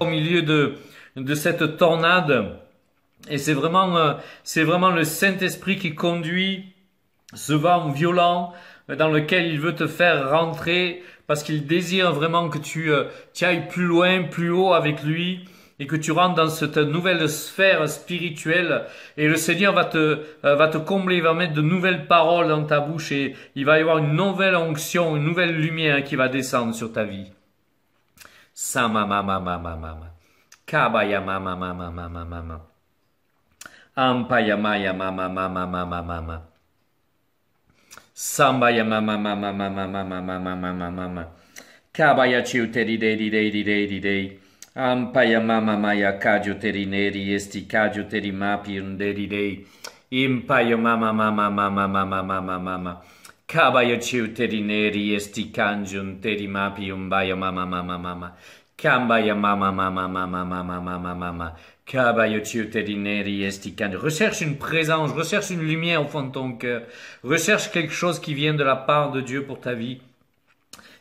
milieu de cette tornade. Et c'est vraiment le Saint-Esprit qui conduit ce vent violent dans lequel il veut te faire rentrer parce qu'il désire vraiment que tu ailles plus loin, plus haut avec lui et que tu rentres dans cette nouvelle sphère spirituelle. Et le Seigneur va te combler, il va mettre de nouvelles paroles dans ta bouche et il va y avoir une nouvelle onction, une nouvelle lumière qui va descendre sur ta vie. Sama mama mama mama. Kabaya mama mama mama mama. Ampaya maya mama mama mama mama. Sambaya mama mama mama mama mama mama mama. Kabaya chiuteri de de. Ampaya mama maya kajo terineri esti kajo terimapi underi de. Impaya mama mama mama mama mama mama. Kabaya chiuterineri esti kanjun terimapi umbaya mama mama mama. Kambaya mama mama mama mama mama mama. Recherche une présence, recherche une lumière au fond de ton cœur. Recherche quelque chose qui vient de la part de Dieu pour ta vie.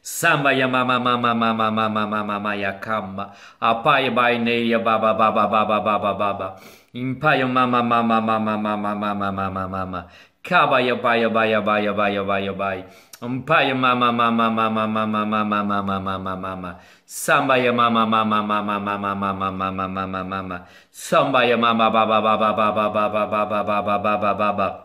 Samba ya mama mama mama mama mama ya kamba. Apaya bai neya baba baba baba baba baba. Impaya mama mama mama mama mama mama mama. Kaba ya baya baya baya baya baya baya. Umpaya mama mama mama mama mama mama mama mama. Samba ya mama mama mama mama mama mama mama mama. Samba ya mama baba baba baba baba baba baba baba baba.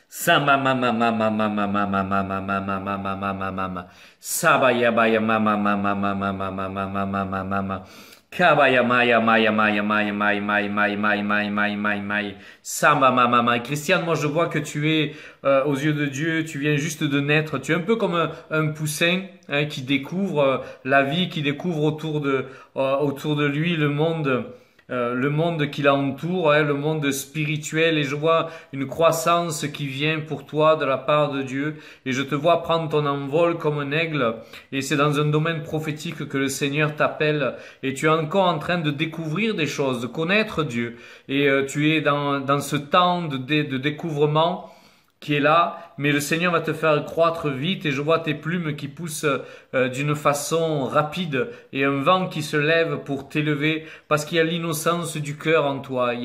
Samba mama mama mama mama mama mama mama mama mama. Saba ya baya mama mama mama mama mama mama mama. Kabaya maya maya maya maya maya maya maya maya maya maya maya maya. Samba mama mama. Christiane, moi je vois que tu es aux yeux de Dieu, tu viens juste de naître. Tu es un peu comme un poussin qui découvre la vie, qui découvre autour de lui le monde qui l'entoure, le monde spirituel, et je vois une croissance qui vient pour toi de la part de Dieu, et je te vois prendre ton envol comme un aigle, et c'est dans un domaine prophétique que le Seigneur t'appelle, et tu es encore en train de découvrir des choses, de connaître Dieu, et tu es dans ce temps de découvrement qui est là, mais le Seigneur va te faire croître vite et je vois tes plumes qui poussent d'une façon rapide et un vent qui se lève pour t'élever parce qu'il y a l'innocence du cœur en toi, il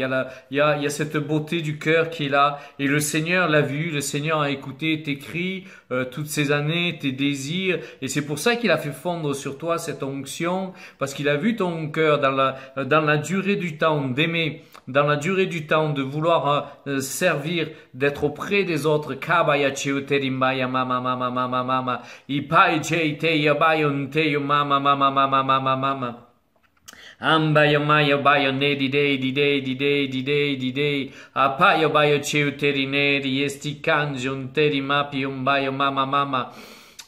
y a cette beauté du cœur qui est là et le Seigneur l'a vu, le Seigneur a écouté tes cris toutes ces années, tes désirs et c'est pour ça qu'il a fait fondre sur toi cette onction parce qu'il a vu ton cœur dans la durée du temps d'aimer, dans la durée du temps de vouloir servir, d'être auprès des autres. Kabaya chiuterimbaya mama mama mama mama. Ipai cheiteya bayonteyo mama mama mama mama mama. Ambaya maya bayo nedi day di day di day di day di day. Apaya bayo chiuterineri esti kanjon teri mapi umbayo mama mama.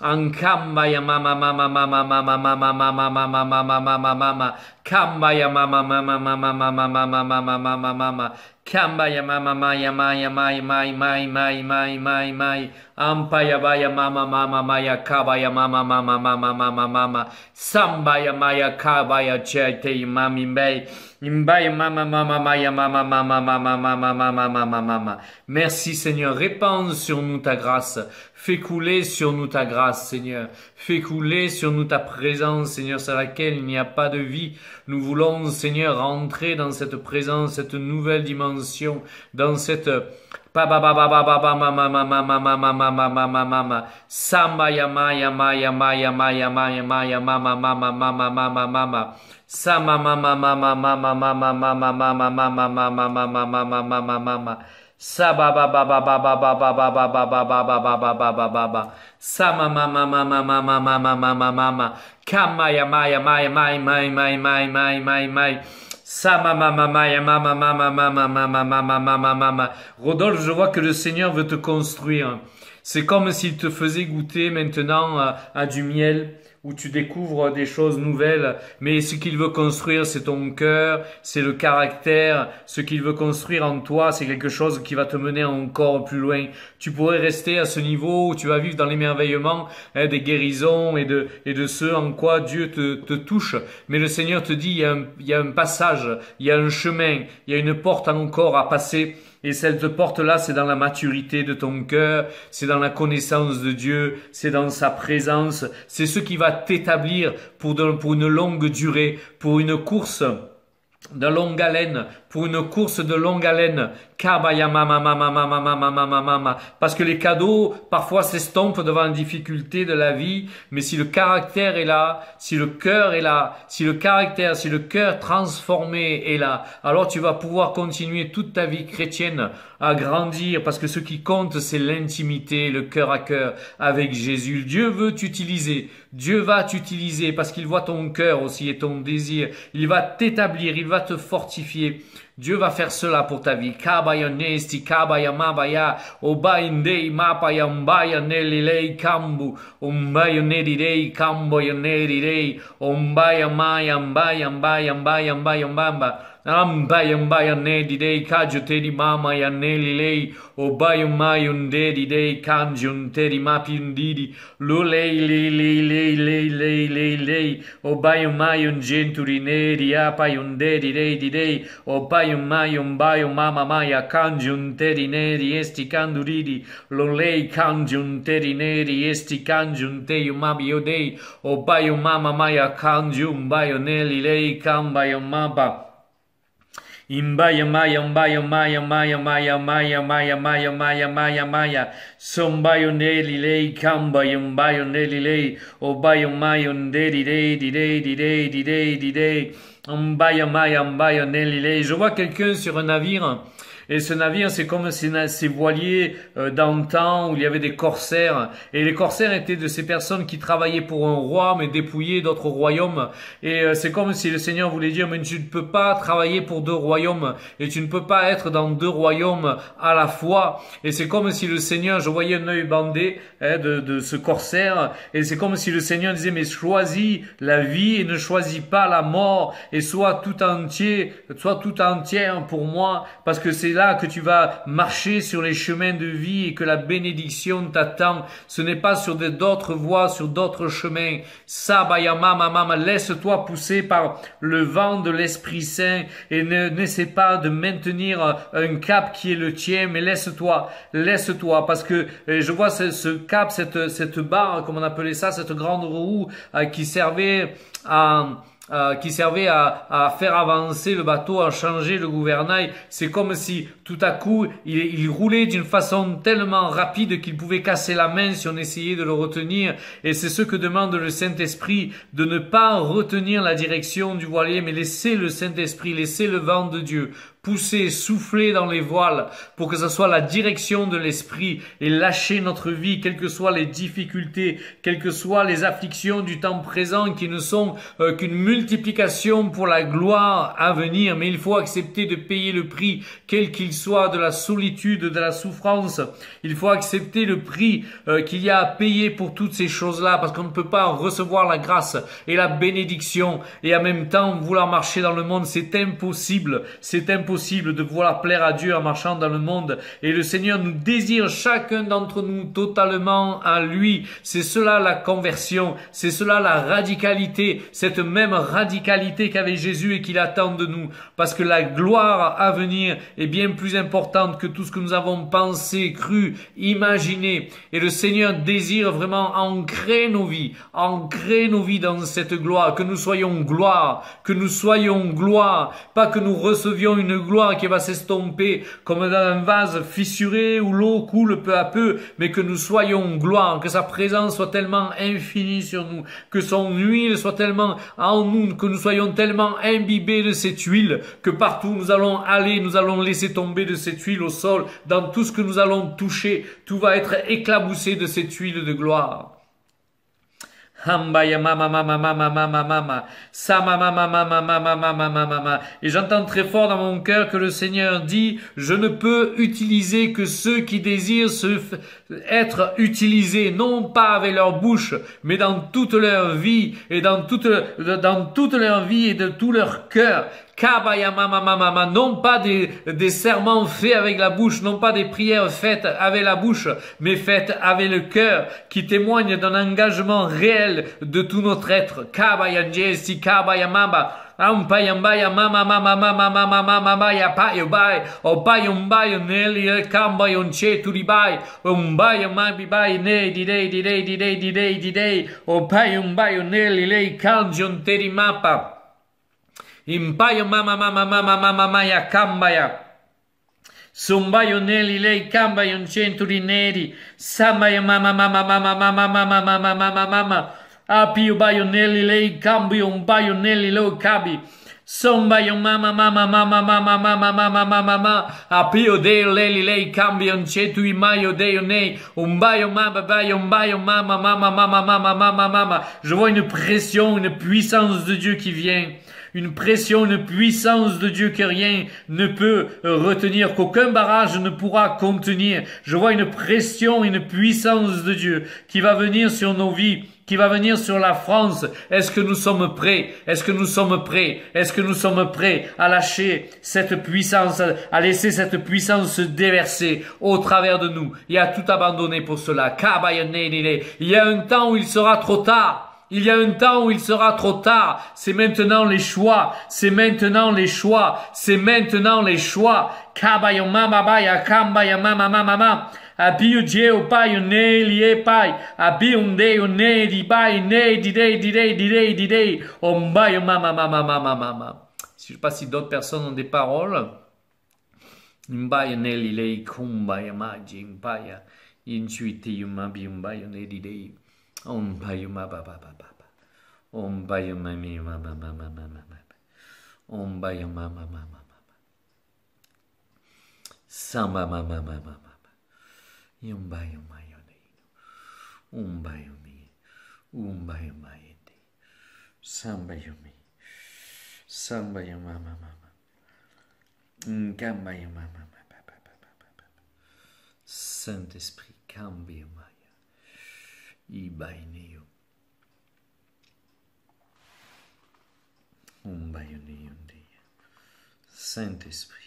Ankambaya mama mama mama mama mama mama mama mama mama mama. Kambaya mama mama mama mama mama mama mama mama. Kambaya mama maya maya maya maya maya maya maya maya maya. Ampaya baya mama mama maya kabaya mama mama mama mama mama. Sambaya maya kabaya chete mami mbay. Imbaya mama mama maya mama mama mama mama mama mama mama. Merci Seigneur, répands sur nous ta grâce. Fais couler sur nous ta grâce, Seigneur. Fais couler sur nous ta présence, Seigneur, sans laquelle il n'y a pas de vie. Nous voulons, Seigneur, rentrer dans cette présence, cette nouvelle dimension, dans cette Samba ya maya maya maya maya maya maya mama mama mama mama mama. Sama mama mama mama mama mama mama mama mama mama mama mama mama. Saba ba ba ba ba ba ba ba ba ba ba ba ba ba ba ba ba ba ba. Sama mama mama mama mama mama mama. Kama ya maya maya maya maya maya maya maya maya maya. Sama mama maya mama mama mama mama mama mama mama. Rodolphe, je vois que le Seigneur veut te construire. C'est comme s'il te faisait goûter maintenant à du miel, où tu découvres des choses nouvelles, mais ce qu'il veut construire, c'est ton cœur, c'est le caractère. Ce qu'il veut construire en toi, c'est quelque chose qui va te mener encore plus loin. Tu pourrais rester à ce niveau où tu vas vivre dans l'émerveillement des guérisons et de ce en quoi Dieu te touche. Mais le Seigneur te dit, il y a un passage, il y a un chemin, il y a une porte encore à passer. Et cette porte-là, c'est dans la maturité de ton cœur, c'est dans la connaissance de Dieu, c'est dans sa présence, c'est ce qui va t'établir pour une longue durée, pour une course de longue haleine, pour une course de longue haleine. Parce que les cadeaux parfois s'estompent devant une difficulté de la vie, mais si le caractère est là, si le cœur est là, si le cœur transformé est là, alors tu vas pouvoir continuer toute ta vie chrétienne à grandir, parce que ce qui compte, c'est l'intimité, le cœur à cœur avec Jésus. Dieu veut t'utiliser, Dieu va t'utiliser parce qu'il voit ton cœur aussi et ton désir. Il va t'établir, il va te fortifier. Dieu va faire cela pour ta vie. Kabaya nesti, kabaya mabaya, obaindei mapaya mbaya nelilei kambu, umbaya nedirei kamboya nedirei, umbaya maya mbaya mbaya mbaya mbaya mbamba. Ambaya mbaya nedirei kajuteri mama ya nelilei, obaya mayun dedidei kanjun teri mapindidi, lulei lei lei lei lei lei lei lei, obaya mayun genturineri apayun dedidei didei, obaya mayun bayo mama maya kanjun teri neri esti kanduridi, lulei kanjun teri neri esti kanjun teyu mabiodei, obaya mama maya kanjun bayo nelilei kambayo maba. Imbaya maya maya maya maya maya maya maya maya maya maya maya sombayo neli lei kambayo mbayo neli lei obayo mayo ndedi dei di dei di dei di dei di dei mbaya maya mbayo neli lei. Je vois quelqu'un sur un navire. Et ce navire, c'est comme ces voiliers d'antan où il y avait des corsaires. Et les corsaires étaient de ces personnes qui travaillaient pour un roi, mais dépouillaient d'autres royaumes. Et c'est comme si le Seigneur voulait dire, mais tu ne peux pas travailler pour deux royaumes. Et tu ne peux pas être dans deux royaumes à la fois. Et c'est comme si le Seigneur, je voyais un œil bandé de ce corsaire. Et c'est comme si le Seigneur disait, mais choisis la vie et ne choisis pas la mort. Et sois tout entier, sois tout entière pour moi. Parce que c'est là que tu vas marcher sur les chemins de vie et que la bénédiction t'attend. Ce n'est pas sur d'autres voies, sur d'autres chemins. Sabayama mama, laisse-toi pousser par le vent de l'Esprit Saint et n'essaie pas de maintenir un cap qui est le tien, mais laisse-toi, parce que je vois ce cap, cette barre, comme on appelait ça, cette grande roue qui servait à faire avancer le bateau, à changer le gouvernail. C'est comme si tout à coup il roulait d'une façon tellement rapide qu'il pouvait casser la main si on essayait de le retenir. Et c'est ce que demande le Saint-Esprit, de ne pas retenir la direction du voilier, mais laisser le Saint-Esprit, laisser le vent de Dieu pousser, souffler dans les voiles pour que ce soit la direction de l'esprit et lâcher notre vie, quelles que soient les difficultés, quelles que soient les afflictions du temps présent qui ne sont qu'une multiplication pour la gloire à venir. Mais il faut accepter de payer le prix, quel qu'il soit, de la solitude, de la souffrance. Il faut accepter le prix qu'il y a à payer pour toutes ces choses-là, parce qu'on ne peut pas recevoir la grâce et la bénédiction et en même temps vouloir marcher dans le monde. C'est impossible. C'est impossible de vouloir plaire à Dieu en marchant dans le monde. Et le Seigneur nous désire chacun d'entre nous totalement à lui. C'est cela la conversion, c'est cela la radicalité, cette même radicalité qu'avait Jésus et qu'il attend de nous. Parce que la gloire à venir est bien plus importante que tout ce que nous avons pensé, cru, imaginé. Et le Seigneur désire vraiment ancrer nos vies dans cette gloire, que nous soyons gloire, pas que nous recevions une gloire qui va s'estomper comme dans un vase fissuré où l'eau coule peu à peu, mais que nous soyons gloire, que sa présence soit tellement infinie sur nous, que son huile soit tellement en nous, que nous soyons tellement imbibés de cette huile, que partout nous allons aller, nous allons laisser tomber de cette huile au sol, dans tout ce que nous allons toucher, tout va être éclaboussé de cette huile de gloire. Hambaya mama mama mama mama mama sama mama mama mama mama mama. Et j'entends très fort dans mon cœur que le Seigneur dit: je ne peux utiliser que ceux qui désirent être utilisés, non pas avec leur bouche, mais dans toute leur vie et dans toute leur vie et de tout leur cœur. Kabaya mama mama mama, non pas des serments faits avec la bouche, non pas des prières faites avec la bouche, mais faites avec le cœur, qui témoignent d'un engagement réel de tout notre être. Kabaya njesti kabaya mama. Ampayambaya mama mama mama mama mama ya payo bai. Opayumbayo neli kambayo nche turibai. Umbayo mabi bai ne di dei di dei di dei di dei di dei. Opayumbayo neli lei kanjon teri mapa. Impayo mama mama mama mama mama ya kambaya. Sumbayo neli lei cambayo un centuri neri, sambayo mama mama mama mama mama mama mama mama, apio bayo neli lei cambio un bayo neli lo cabi, sombayo mama mama mama mama mama mama mama mama, apio deo leli lei cambio un centuri mayo deo nei, un bayo mama mama mama mama mama mama mama. Je vois une pression, une puissance de Dieu qui vient. Une pression, une puissance de Dieu que rien ne peut retenir, qu'aucun barrage ne pourra contenir. Je vois une pression, une puissance de Dieu qui va venir sur nos vies, qui va venir sur la France. Est-ce que nous sommes prêts? Est-ce que nous sommes prêts? Est-ce que nous sommes prêts à lâcher cette puissance, à laisser cette puissance se déverser au travers de nous et à tout abandonner pour cela? Il y a un temps où il sera trop tard. Il y a un temps où il sera trop tard. C'est maintenant les choix. C'est maintenant les choix. C'est maintenant les choix. Kabayo mama baya kambaya mama mama mama. Abiu jeo payo ne lie pai. Abiu ndeo ne di bai ne di dei di dei di dei di dei. Ombayo mama mama mama mama. Je sais pas si d'autres personnes ont des paroles. Mbaya ne li lei kumbaya maji mbaya. Intuiti yumabi mbaya ne di dei. Om bayuma baba baba. Om bayuma mi mama mama mama. Om bayuma mama mama. Samba mama mama mama. Yom bayuma yone. Om bayumi. Om bayuma yende. Samba yumi. Samba yuma mama mama. Kamba yuma mama baba. Saint-Esprit, cambia maya. Ibaineo. Saint-Esprit.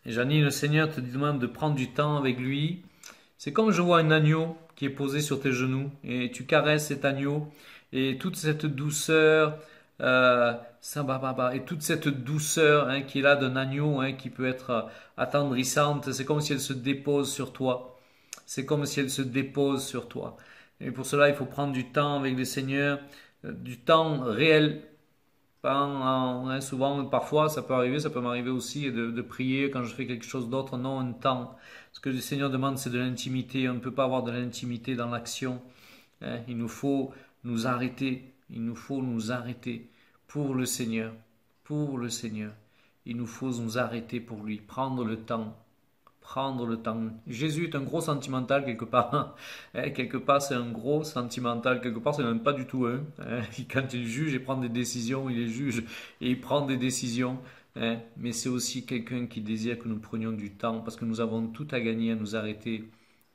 Et Janine, le Seigneur te demande de prendre du temps avec lui. C'est comme je vois un agneau qui est posé sur tes genoux et tu caresses cet agneau et toute cette douceur, et toute cette douceur qui est là d'un agneau qui peut être attendrissante, c'est comme si elle se dépose sur toi. C'est comme si elle se dépose sur toi. Et pour cela, il faut prendre du temps avec le Seigneur, du temps réel. Souvent, parfois, ça peut arriver, ça peut m'arriver aussi de prier quand je fais quelque chose d'autre. Non, un temps. Ce que le Seigneur demande, c'est de l'intimité. On ne peut pas avoir de l'intimité dans l'action. Il nous faut nous arrêter. Il nous faut nous arrêter pour le Seigneur. Pour le Seigneur. Il nous faut nous arrêter pour lui. Prendre le temps. Prendre le temps. Jésus est un gros sentimental quelque part. Quelque part, c'est un gros sentimental. Quelque part, c'est même pas du tout un. Quand il juge et prend des décisions, il les juge et il prend des décisions. Mais c'est aussi quelqu'un qui désire que nous prenions du temps parce que nous avons tout à gagner à nous arrêter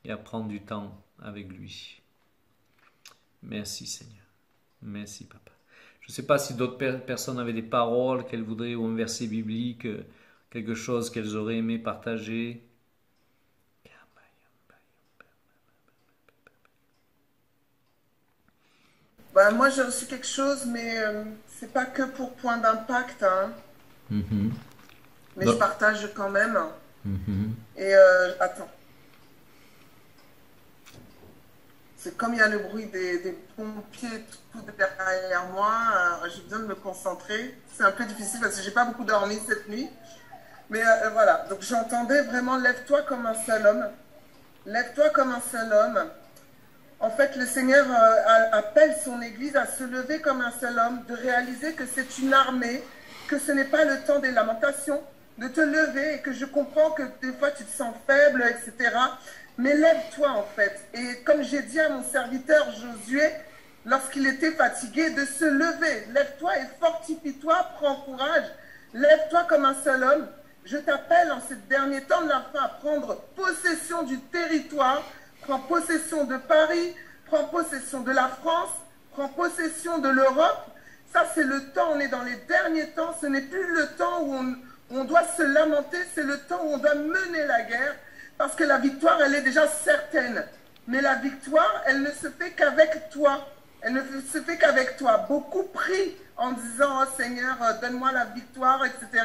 et à prendre du temps avec lui. Merci Seigneur. Merci Papa. Je ne sais pas si d'autres personnes avaient des paroles qu'elles voudraient ou un verset biblique, quelque chose qu'elles auraient aimé partager. Bah, moi j'ai reçu quelque chose, mais c'est pas que pour point d'impact, mais je partage quand même. Et attends. C'est comme il y a le bruit des pompiers tout derrière moi, j'ai besoin de me concentrer. C'est un peu difficile parce que j'ai pas beaucoup dormi cette nuit. Mais voilà, donc j'entendais vraiment lève-toi comme un seul homme. Lève-toi comme un seul homme. En fait, le Seigneur appelle son Église à se lever comme un seul homme, de réaliser que c'est une armée, que ce n'est pas le temps des lamentations, de te lever et que je comprends que des fois tu te sens faible, etc. Mais lève-toi en fait. Et comme j'ai dit à mon serviteur Josué, lorsqu'il était fatigué, de se lever. Lève-toi et fortifie-toi, prends courage. Lève-toi comme un seul homme. Je t'appelle en ces derniers temps de la fin à prendre possession du territoire, prends possession de Paris, prends possession de la France, prends possession de l'Europe. Ça, c'est le temps, on est dans les derniers temps, ce n'est plus le temps où on doit se lamenter, c'est le temps où on doit mener la guerre, parce que la victoire, elle est déjà certaine. Mais la victoire, elle ne se fait qu'avec toi. Elle ne se fait qu'avec toi. Beaucoup prient en disant, oh Seigneur, donne-moi la victoire, etc.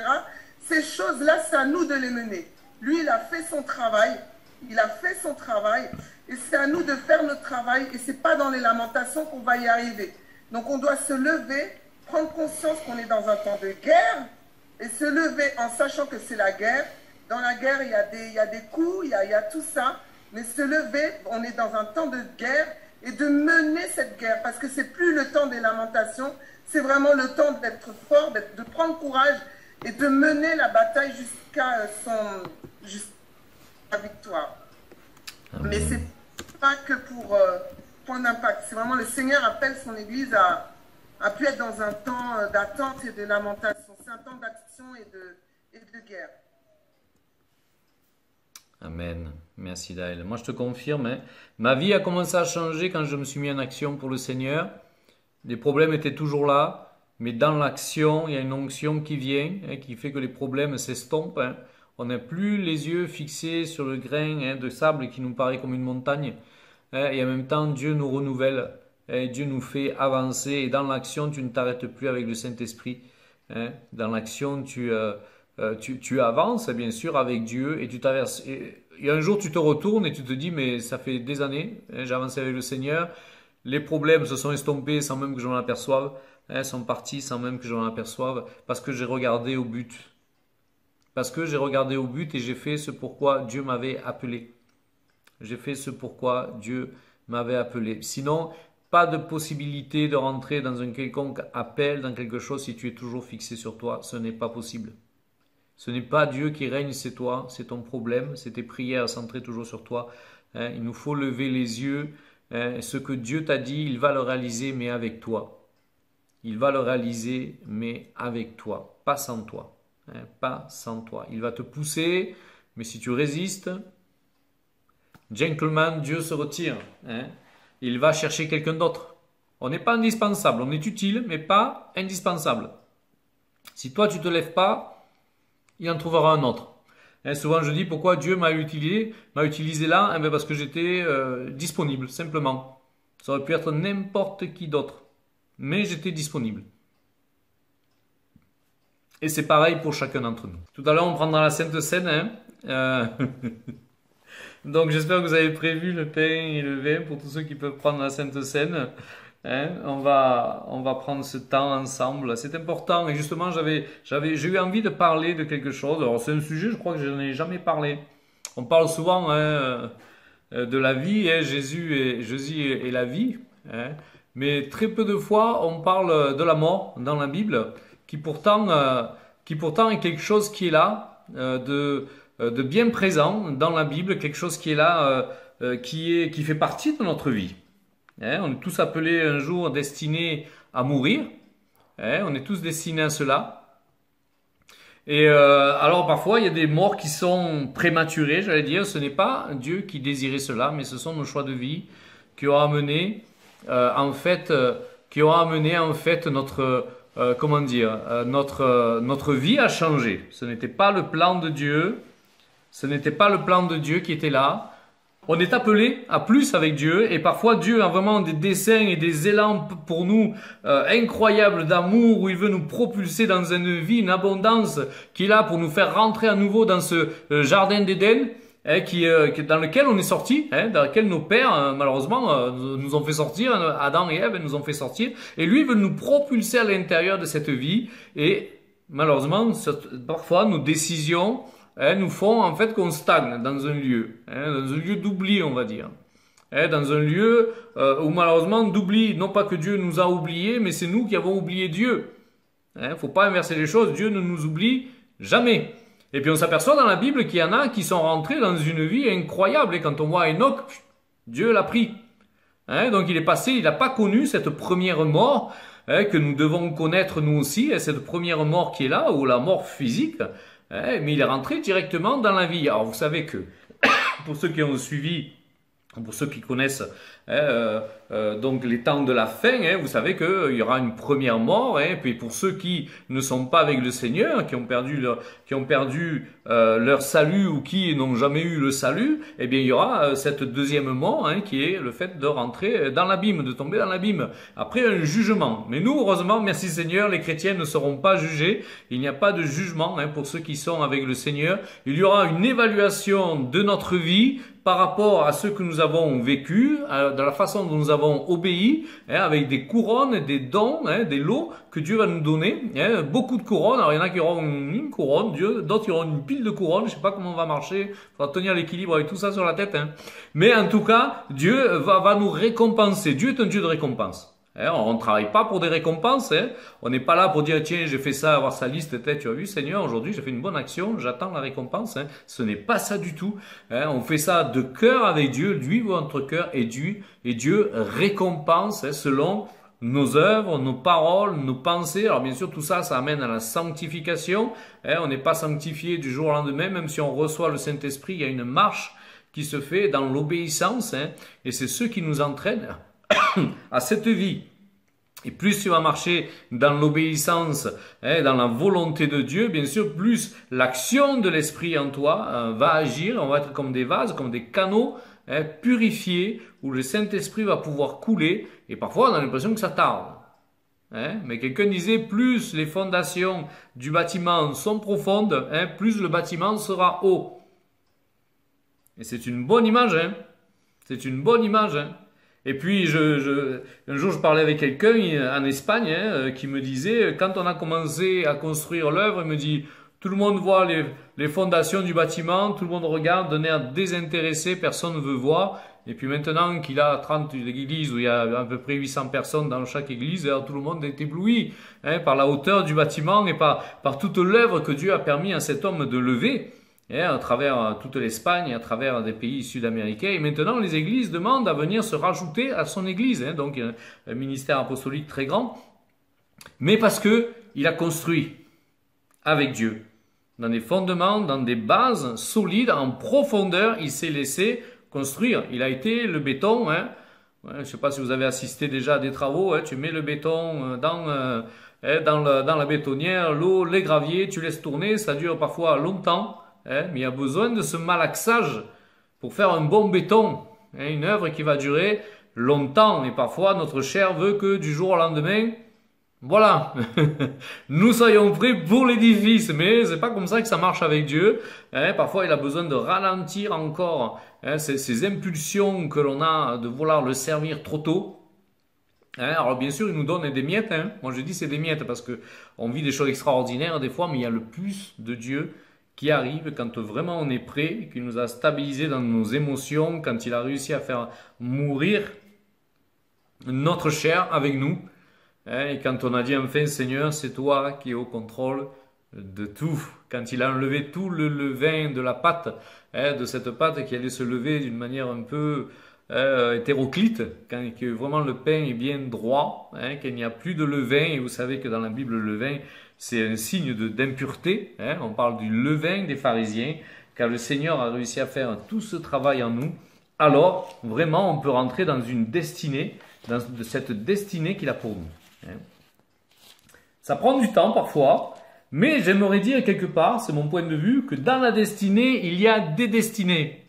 Ces choses-là, c'est à nous de les mener. Lui, il a fait son travail. Il a fait son travail. Et c'est à nous de faire notre travail. Et ce n'est pas dans les lamentations qu'on va y arriver. Donc, on doit se lever, prendre conscience qu'on est dans un temps de guerre et se lever en sachant que c'est la guerre. Dans la guerre, il y a des coups, il y a tout ça. Mais se lever, on est dans un temps de guerre et de mener cette guerre. Parce que ce n'est plus le temps des lamentations. C'est vraiment le temps d'être fort, de prendre courage et de mener la bataille jusqu'à la victoire. Amen. Mais ce n'est pas que pour point d'impact. C'est vraiment le Seigneur appelle son Église à pu être dans un temps d'attente et de lamentation. C'est un temps d'action et de guerre. Amen. Merci Daël. Moi je te confirme, hein, ma vie a commencé à changer quand je me suis mis en action pour le Seigneur. Les problèmes étaient toujours là, mais dans l'action, il y a une onction qui vient, hein, qui fait que les problèmes s'estompent. Hein. On n'a plus les yeux fixés sur le grain, hein, de sable qui nous paraît comme une montagne. Hein, et en même temps, Dieu nous renouvelle, hein, Dieu nous fait avancer. Et dans l'action, tu ne t'arrêtes plus avec le Saint-Esprit. Hein. Dans l'action, tu avances, bien sûr, avec Dieu et tu traverses. Et un jour, tu te retournes et tu te dis, mais ça fait des années, hein, j'ai avancé avec le Seigneur. Les problèmes se sont estompés sans même que je m'en aperçoive, hein, sont partis sans même que je m'en aperçoive, parce que j'ai regardé au but. Parce que j'ai regardé au but et j'ai fait ce pourquoi Dieu m'avait appelé. J'ai fait ce pourquoi Dieu m'avait appelé. Sinon, pas de possibilité de rentrer dans un quelconque appel, dans quelque chose, si tu es toujours fixé sur toi. Ce n'est pas possible. Ce n'est pas Dieu qui règne, c'est toi, c'est ton problème, c'est tes prières centrées toujours sur toi. Hein, il nous faut lever les yeux. Hein, ce que Dieu t'a dit, il va le réaliser, mais avec toi. Il va le réaliser, mais avec toi, pas sans toi. Hein, pas sans toi. Il va te pousser, mais si tu résistes, gentleman, Dieu se retire. Hein, il va chercher quelqu'un d'autre. On n'est pas indispensable, on est utile, mais pas indispensable. Si toi tu ne te lèves pas, il en trouvera un autre. Et souvent je dis pourquoi Dieu m'a utilisé là, parce que j'étais disponible, simplement. Ça aurait pu être n'importe qui d'autre, mais j'étais disponible. Et c'est pareil pour chacun d'entre nous. Tout à l'heure on prendra la Sainte Seine. Hein. Donc j'espère que vous avez prévu le pain et le vin pour tous ceux qui peuvent prendre la Sainte Seine. Hein, on va prendre ce temps ensemble, c'est important. Et justement, j'ai eu envie de parler de quelque chose. Alors, c'est un sujet, je crois que je n'en ai jamais parlé. On parle souvent de la vie, hein, Jésus est la vie. Hein, mais très peu de fois, on parle de la mort dans la Bible, qui pourtant est quelque chose qui est là, de bien présent dans la Bible, quelque chose qui est là, qui fait partie de notre vie. Hein, on est tous appelés un jour destinés à mourir. Hein, on est tous destinés à cela. Et alors parfois il y a des morts qui sont prématurées, j'allais dire. Ce n'est pas Dieu qui désirait cela, mais ce sont nos choix de vie qui ont amené notre vie à changer. Ce n'était pas le plan de Dieu. Ce n'était pas le plan de Dieu qui était là. On est appelé à plus avec Dieu et parfois Dieu a vraiment des desseins et des élans pour nous incroyables d'amour où il veut nous propulser dans une vie, une abondance qu'il a pour nous faire rentrer à nouveau dans ce jardin d'Éden hein, dans lequel on est sorti, hein, dans lequel nos pères malheureusement nous ont fait sortir, Adam et Ève nous ont fait sortir et lui veut nous propulser à l'intérieur de cette vie et malheureusement parfois nos décisions nous font en fait qu'on stagne dans un lieu, dans un lieu d'oubli on va dire, dans un lieu où malheureusement d'oubli, non pas que Dieu nous a oubliés, mais c'est nous qui avons oublié Dieu. Faut pas inverser les choses, Dieu ne nous oublie jamais. Et puis on s'aperçoit dans la Bible qu'il y en a qui sont rentrés dans une vie incroyable, et quand on voit Enoch, Dieu l'a pris. Donc il n'a pas connu cette première mort que nous devons connaître nous aussi, cette première mort qui est là, ou la mort physique. mais il est rentré directement dans la vie. Alors vous savez que, pour ceux qui ont suivi, pour ceux qui connaissent donc les temps de la fin, vous savez qu'il y aura une première mort, puis pour ceux qui ne sont pas avec le Seigneur, qui ont perdu leur salut ou qui n'ont jamais eu le salut, eh bien il y aura cette deuxième mort, qui est le fait de rentrer dans l'abîme, de tomber dans l'abîme. Après un jugement. Mais nous, heureusement, merci Seigneur, les chrétiens ne seront pas jugés. Il n'y a pas de jugement pour ceux qui sont avec le Seigneur. Il y aura une évaluation de notre vie par rapport à ce que nous avons vécu, de la façon dont nous avons obéi, avec des couronnes, des dons, des lots que Dieu va nous donner, beaucoup de couronnes. Alors il y en a qui auront une couronne, d'autres qui auront une pile de couronnes. Je sais pas comment on va marcher, il faudra tenir l'équilibre avec tout ça sur la tête. Mais en tout cas, Dieu va nous récompenser. Dieu est un Dieu de récompense. On ne travaille pas pour des récompenses. On n'est pas là pour dire tiens j'ai fait ça, avoir sa liste. Tu as vu Seigneur, aujourd'hui j'ai fait une bonne action, j'attends la récompense. Ce n'est pas ça du tout. On fait ça de cœur avec Dieu. Lui voit notre cœur et Dieu récompense selon nos œuvres, nos paroles, nos pensées. Alors bien sûr tout ça, ça amène à la sanctification. On n'est pas sanctifié du jour au lendemain, même si on reçoit le Saint-Esprit. Il y a une marche qui se fait dans l'obéissance, et c'est ce qui nous entraîne à cette vie. Et plus tu vas marcher dans l'obéissance, dans la volonté de Dieu, bien sûr, plus l'action de l'Esprit en toi va agir. On va être comme des vases, comme des canaux purifiés, où le Saint-Esprit va pouvoir couler. Et parfois, on a l'impression que ça tarde. Mais quelqu'un disait, plus les fondations du bâtiment sont profondes, plus le bâtiment sera haut. Et c'est une bonne image. C'est une bonne image. Et puis, un jour, je parlais avec quelqu'un en Espagne qui me disait, quand on a commencé à construire l'œuvre, il me dit, tout le monde voit les fondations du bâtiment, tout le monde regarde d'un air désintéressé, personne ne veut voir. Et puis maintenant qu'il a 30 églises où il y a à peu près 800 personnes dans chaque église, alors tout le monde est ébloui par la hauteur du bâtiment et par toute l'œuvre que Dieu a permis à cet homme de lever. À travers toute l'Espagne, à travers des pays sud-américains. Et maintenant, les églises demandent à venir se rajouter à son église. Donc, un ministère apostolique très grand. Mais parce que il a construit avec Dieu. Dans des fondements, dans des bases solides, en profondeur, il s'est laissé construire. Il a été le béton. Je ne sais pas si vous avez assisté déjà à des travaux. Tu mets le béton dans la bétonnière, l'eau, les graviers, tu laisses tourner. Ça dure parfois longtemps. Mais il y a besoin de ce malaxage pour faire un bon béton. Une œuvre qui va durer longtemps. Et parfois, notre chair veut que du jour au lendemain, voilà, nous soyons prêts pour l'édifice. Mais c'est pas comme ça que ça marche avec Dieu. Parfois, il a besoin de ralentir encore ces impulsions que l'on a de vouloir le servir trop tôt. Alors bien sûr, il nous donne des miettes. Moi, je dis c'est des miettes parce que on vit des choses extraordinaires des fois, mais il y a le plus de Dieu qui arrive quand vraiment on est prêt, qu'il nous a stabilisés dans nos émotions, quand il a réussi à faire mourir notre chair avec nous. Et quand on a dit enfin Seigneur, c'est toi qui es au contrôle de tout. Quand il a enlevé tout le levain de la pâte, de cette pâte qui allait se lever d'une manière un peu hétéroclite, quand que vraiment le pain est bien droit, qu'il n'y a plus de levain. Et vous savez que dans la Bible, le levain, c'est un signe d'impureté. On parle du levain des pharisiens. Car le Seigneur a réussi à faire tout ce travail en nous. Alors, vraiment, on peut rentrer dans une destinée, dans cette destinée qu'il a pour nous. Ça prend du temps parfois, mais j'aimerais dire quelque part, c'est mon point de vue, que dans la destinée, il y a des destinées.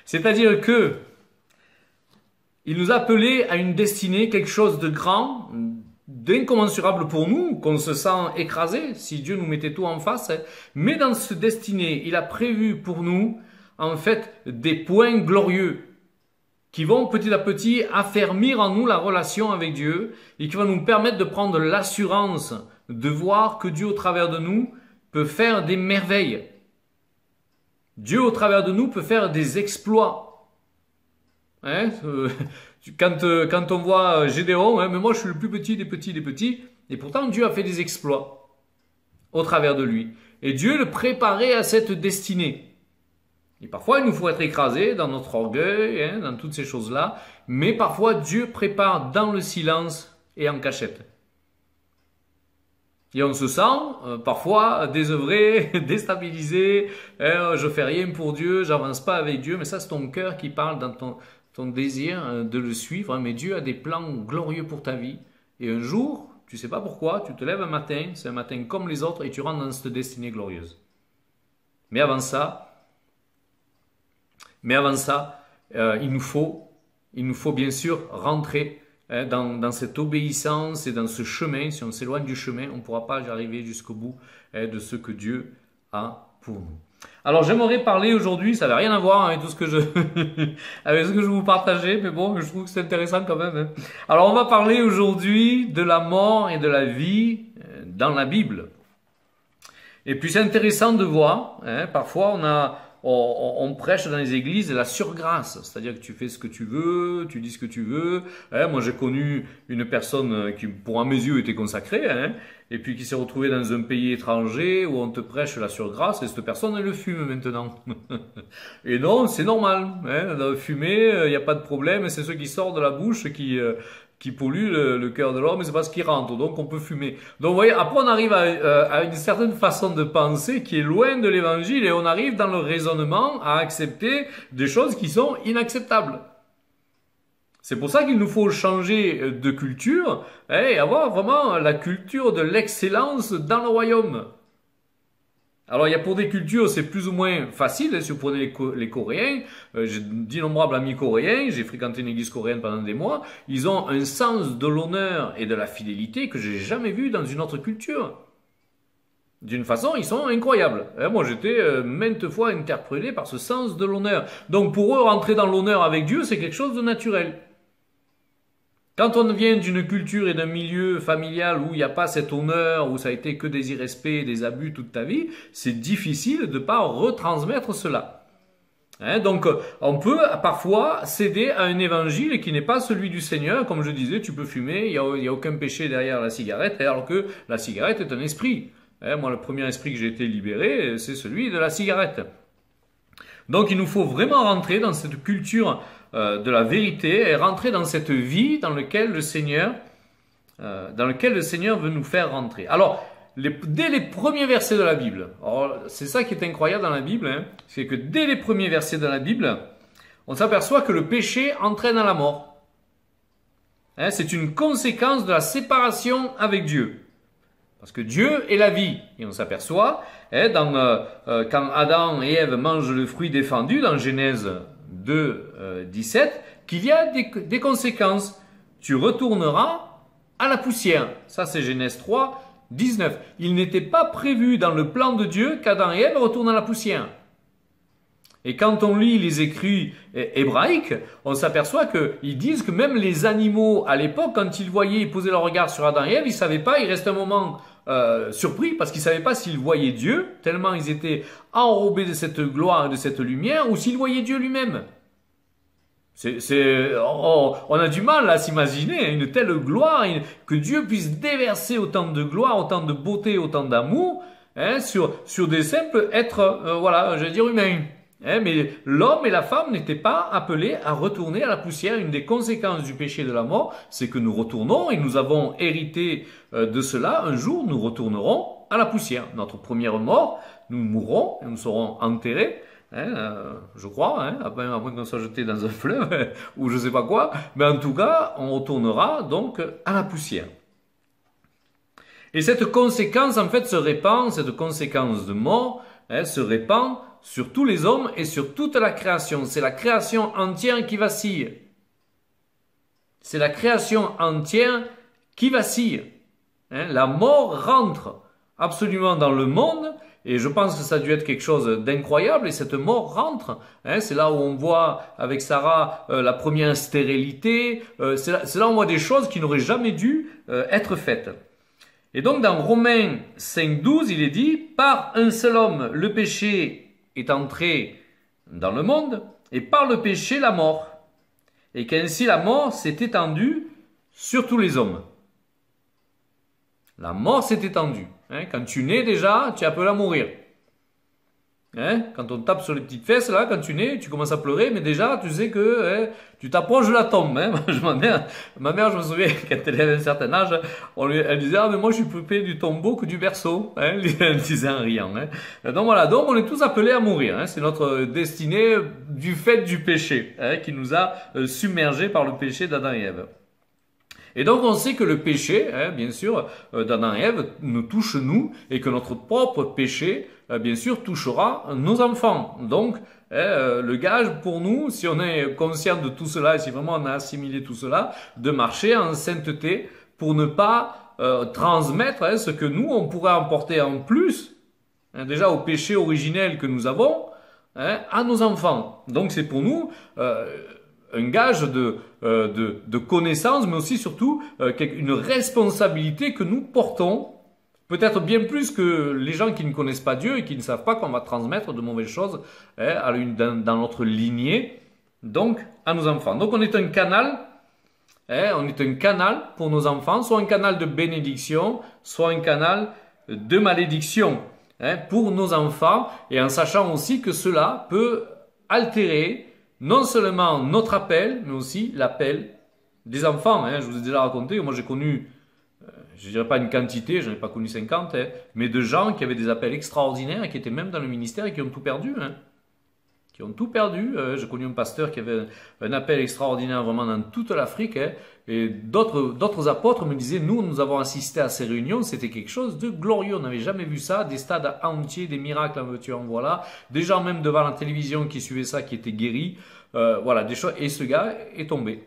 C'est-à-dire que il nous a appelés à une destinée, quelque chose de grand, d'incommensurable pour nous, qu'on se sent écrasé si Dieu nous mettait tout en face. Mais dans cette destinée, il a prévu pour nous, en fait, des points glorieux qui vont petit à petit affermir en nous la relation avec Dieu et qui vont nous permettre de prendre l'assurance de voir que Dieu, au travers de nous, peut faire des merveilles. Dieu, au travers de nous, peut faire des exploits. Quand on voit Gédéon, mais moi je suis le plus petit des petits des petits, et pourtant Dieu a fait des exploits au travers de lui. Et Dieu le préparait à cette destinée. Et parfois il nous faut être écrasés dans notre orgueil, dans toutes ces choses-là, mais parfois Dieu prépare dans le silence et en cachette. Et on se sent parfois désœuvré, déstabilisé, je fais rien pour Dieu, j'avance pas avec Dieu, mais ça c'est ton cœur qui parle dans ton désir de le suivre, hein. Mais Dieu a des plans glorieux pour ta vie. Et un jour, tu sais pas pourquoi, tu te lèves un matin, c'est un matin comme les autres, et tu rentres dans cette destinée glorieuse. Mais avant ça, il nous faut bien sûr rentrer dans cette obéissance et dans ce chemin. Si on s'éloigne du chemin, on ne pourra pas arriver jusqu'au bout de ce que Dieu a pour nous. Alors j'aimerais parler aujourd'hui, ça n'a rien à voir avec tout ce que avec ce que je vous partageais, mais bon, je trouve que c'est intéressant quand même, hein. Alors on va parler aujourd'hui de la mort et de la vie dans la Bible. Et puis c'est intéressant de voir, hein, parfois on prêche dans les églises la surgrâce, c'est-à-dire que tu fais ce que tu veux, tu dis ce que tu veux. Hein, moi j'ai connu une personne qui pour à mes yeux était consacrée, hein, et puis qui s'est retrouvée dans un pays étranger où on te prêche la surgrâce et cette personne elle le fume maintenant. Et non, c'est normal, hein, fumer, il n'y a pas de problème, c'est ce qui sort de la bouche qui pollue le cœur de l'homme, et c'est pas ce qui rentre, donc on peut fumer. Donc vous voyez, après on arrive à une certaine façon de penser qui est loin de l'évangile, et on arrive dans le raisonnement à accepter des choses qui sont inacceptables. C'est pour ça qu'il nous faut changer de culture, et avoir vraiment la culture de l'excellence dans le royaume. Alors il y a pour des cultures c'est plus ou moins facile, hein, si vous prenez les Coréens, j'ai d'innombrables amis coréens, j'ai fréquenté une église coréenne pendant des mois, ils ont un sens de l'honneur et de la fidélité que j'ai jamais vu dans une autre culture. D'une façon, ils sont incroyables. Moi j'étais maintes fois interpellé par ce sens de l'honneur. Donc pour eux, rentrer dans l'honneur avec Dieu, c'est quelque chose de naturel. Quand on vient d'une culture et d'un milieu familial où il n'y a pas cet honneur, où ça a été que des irrespects, des abus toute ta vie, c'est difficile de ne pas retransmettre cela. Hein, donc on peut parfois céder à un évangile qui n'est pas celui du Seigneur. Comme je disais, tu peux fumer, il n'y a aucun péché derrière la cigarette, alors que la cigarette est un esprit. Hein, moi, le premier esprit que j'ai été libéré, c'est celui de la cigarette. Donc il nous faut vraiment rentrer dans cette culture de la vérité et rentrer dans cette vie dans laquelle le Seigneur veut nous faire rentrer. Alors, dès les premiers versets de la Bible, c'est ça qui est incroyable dans la Bible, hein, c'est que dès les premiers versets de la Bible, on s'aperçoit que le péché entraîne à la mort. Hein, c'est une conséquence de la séparation avec Dieu. Parce que Dieu est la vie. Et on s'aperçoit, hein, quand Adam et Ève mangent le fruit défendu, dans Genèse 2, 17, qu'il y a des conséquences. Tu retourneras à la poussière. Ça, c'est Genèse 3, 19. Il n'était pas prévu dans le plan de Dieu qu'Adam et Ève retournent à la poussière. Et quand on lit les écrits hébraïques, on s'aperçoit qu'ils disent que même les animaux, à l'époque, quand ils voyaient, ils posaient leur regard sur Adam et Ève, ils ne savaient pas, ils restaient un moment surpris parce qu'ils ne savaient pas s'ils voyaient Dieu, tellement ils étaient enrobés de cette gloire et de cette lumière, ou s'ils voyaient Dieu lui-même. On a du mal à s'imaginer une telle gloire, que Dieu puisse déverser autant de gloire, autant de beauté, autant d'amour, hein, sur des simples êtres, voilà, je vais dire humains. Hein, mais l'homme et la femme n'étaient pas appelés à retourner à la poussière. Une des conséquences du péché de la mort, c'est que nous retournons, et nous avons hérité de cela. Un jour, nous retournerons à la poussière. Notre première mort, nous mourrons et nous serons enterrés. Hein, je crois, hein, à moins qu'on soit jeté dans un fleuve ou je sais pas quoi, mais en tout cas, on retournera donc à la poussière. Et cette conséquence, en fait, se répand, cette conséquence de mort, hein, se répand sur tous les hommes et sur toute la création. C'est la création entière qui vacille. C'est la création entière qui vacille. Hein, la mort rentre absolument dans le monde. Et je pense que ça a dû être quelque chose d'incroyable, et cette mort rentre. Hein, c'est là où on voit avec Sarah la première stérilité. C'est là où on voit des choses qui n'auraient jamais dû être faites. Et donc dans Romains 5,12, il est dit « Par un seul homme, le péché est entré dans le monde, et par le péché, la mort. Et qu'ainsi la mort s'est étendue sur tous les hommes. » La mort s'est étendue. Hein, quand tu nais déjà, tu es appelé à mourir. Hein, quand on tape sur les petites fesses, là, quand tu nais, tu commences à pleurer, mais déjà, tu sais que tu t'approches de la tombe. Hein. Ma mère, je me souviens, quand elle avait un certain âge, elle disait, ah, mais moi, je suis plus près du tombeau que du berceau. Hein, elle disait en riant. Hein. Donc voilà, donc on est tous appelés à mourir. Hein. C'est notre destinée du fait du péché, hein, qui nous a submergés par le péché d'Adam et Ève. Et donc on sait que le péché, hein, bien sûr, d'Adam et Ève nous touche nous, et que notre propre péché, bien sûr, touchera nos enfants. Donc, le gage pour nous, si on est conscient de tout cela, et si vraiment on a assimilé tout cela, de marcher en sainteté pour ne pas transmettre ce que nous, on pourrait emporter en plus, hein, déjà au péché originel que nous avons, hein, à nos enfants. Donc c'est pour nous un gage de connaissance, mais aussi surtout une responsabilité que nous portons, peut-être bien plus que les gens qui ne connaissent pas Dieu et qui ne savent pas qu'on va transmettre de mauvaises choses dans notre lignée, donc à nos enfants. Donc on est un canal, on est un canal pour nos enfants, soit un canal de bénédiction, soit un canal de malédiction pour nos enfants, et en sachant aussi que cela peut altérer non seulement notre appel, mais aussi l'appel des enfants. Je vous ai déjà raconté, moi j'ai connu, je ne dirais pas une quantité, je n'en ai pas connu 50, mais de gens qui avaient des appels extraordinaires, qui étaient même dans le ministère et qui ont tout perdu. Qui ont tout perdu. J'ai connu un pasteur qui avait un appel extraordinaire vraiment dans toute l'Afrique. Et d'autres apôtres me disaient, nous avons assisté à ces réunions, c'était quelque chose de glorieux. On n'avait jamais vu ça, des stades entiers, des miracles en veux-tu en voilà. Des gens même devant la télévision qui suivaient ça, qui étaient guéris. Voilà, des choses. Et ce gars est tombé.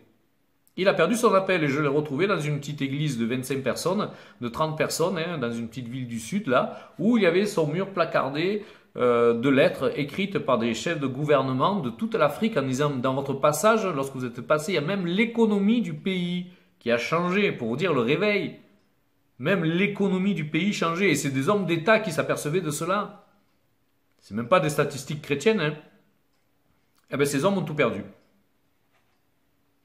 Il a perdu son appel et je l'ai retrouvé dans une petite église de 25 personnes, de 30 personnes, dans une petite ville du sud, là, où il y avait son mur placardé de lettres écrites par des chefs de gouvernement de toute l'Afrique en disant, dans votre passage, lorsque vous êtes passé, il y a même l'économie du pays qui a changé, pour vous dire le réveil. Même l'économie du pays changeait, et c'est des hommes d'État qui s'apercevaient de cela. C'est même pas des statistiques chrétiennes. Eh bien, ces hommes ont tout perdu.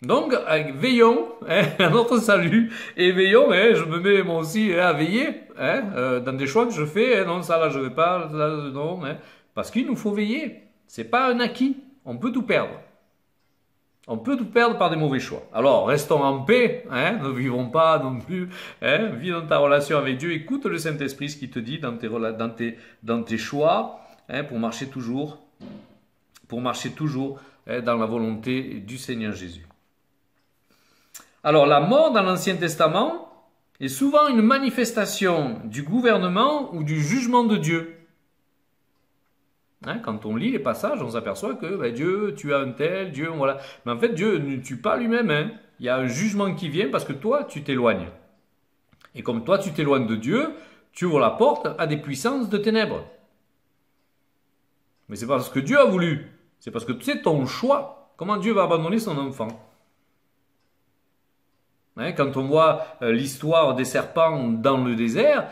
Donc, veillons à notre salut, et veillons, je me mets moi aussi à veiller dans des choix que je fais. Non, ça là je vais pas, là, non, parce qu'il nous faut veiller. C'est pas un acquis. On peut tout perdre. On peut tout perdre par des mauvais choix. Alors, restons en paix, ne vivons pas non plus. Vis dans ta relation avec Dieu. Écoute le Saint-Esprit, ce qu'il te dit dans tes choix, pour marcher toujours dans la volonté du Seigneur Jésus. Alors, la mort dans l'Ancien Testament est souvent une manifestation du gouvernement ou du jugement de Dieu. Quand on lit les passages, on s'aperçoit que Dieu tue un tel, Dieu, voilà. Mais en fait, Dieu ne tue pas lui-même. Il y a un jugement qui vient parce que toi, tu t'éloignes. Et comme toi, tu t'éloignes de Dieu, tu ouvres la porte à des puissances de ténèbres. Mais c'est pas parce que Dieu a voulu. C'est parce que c'est ton choix. Comment Dieu va abandonner son enfant? Quand on voit l'histoire des serpents dans le désert,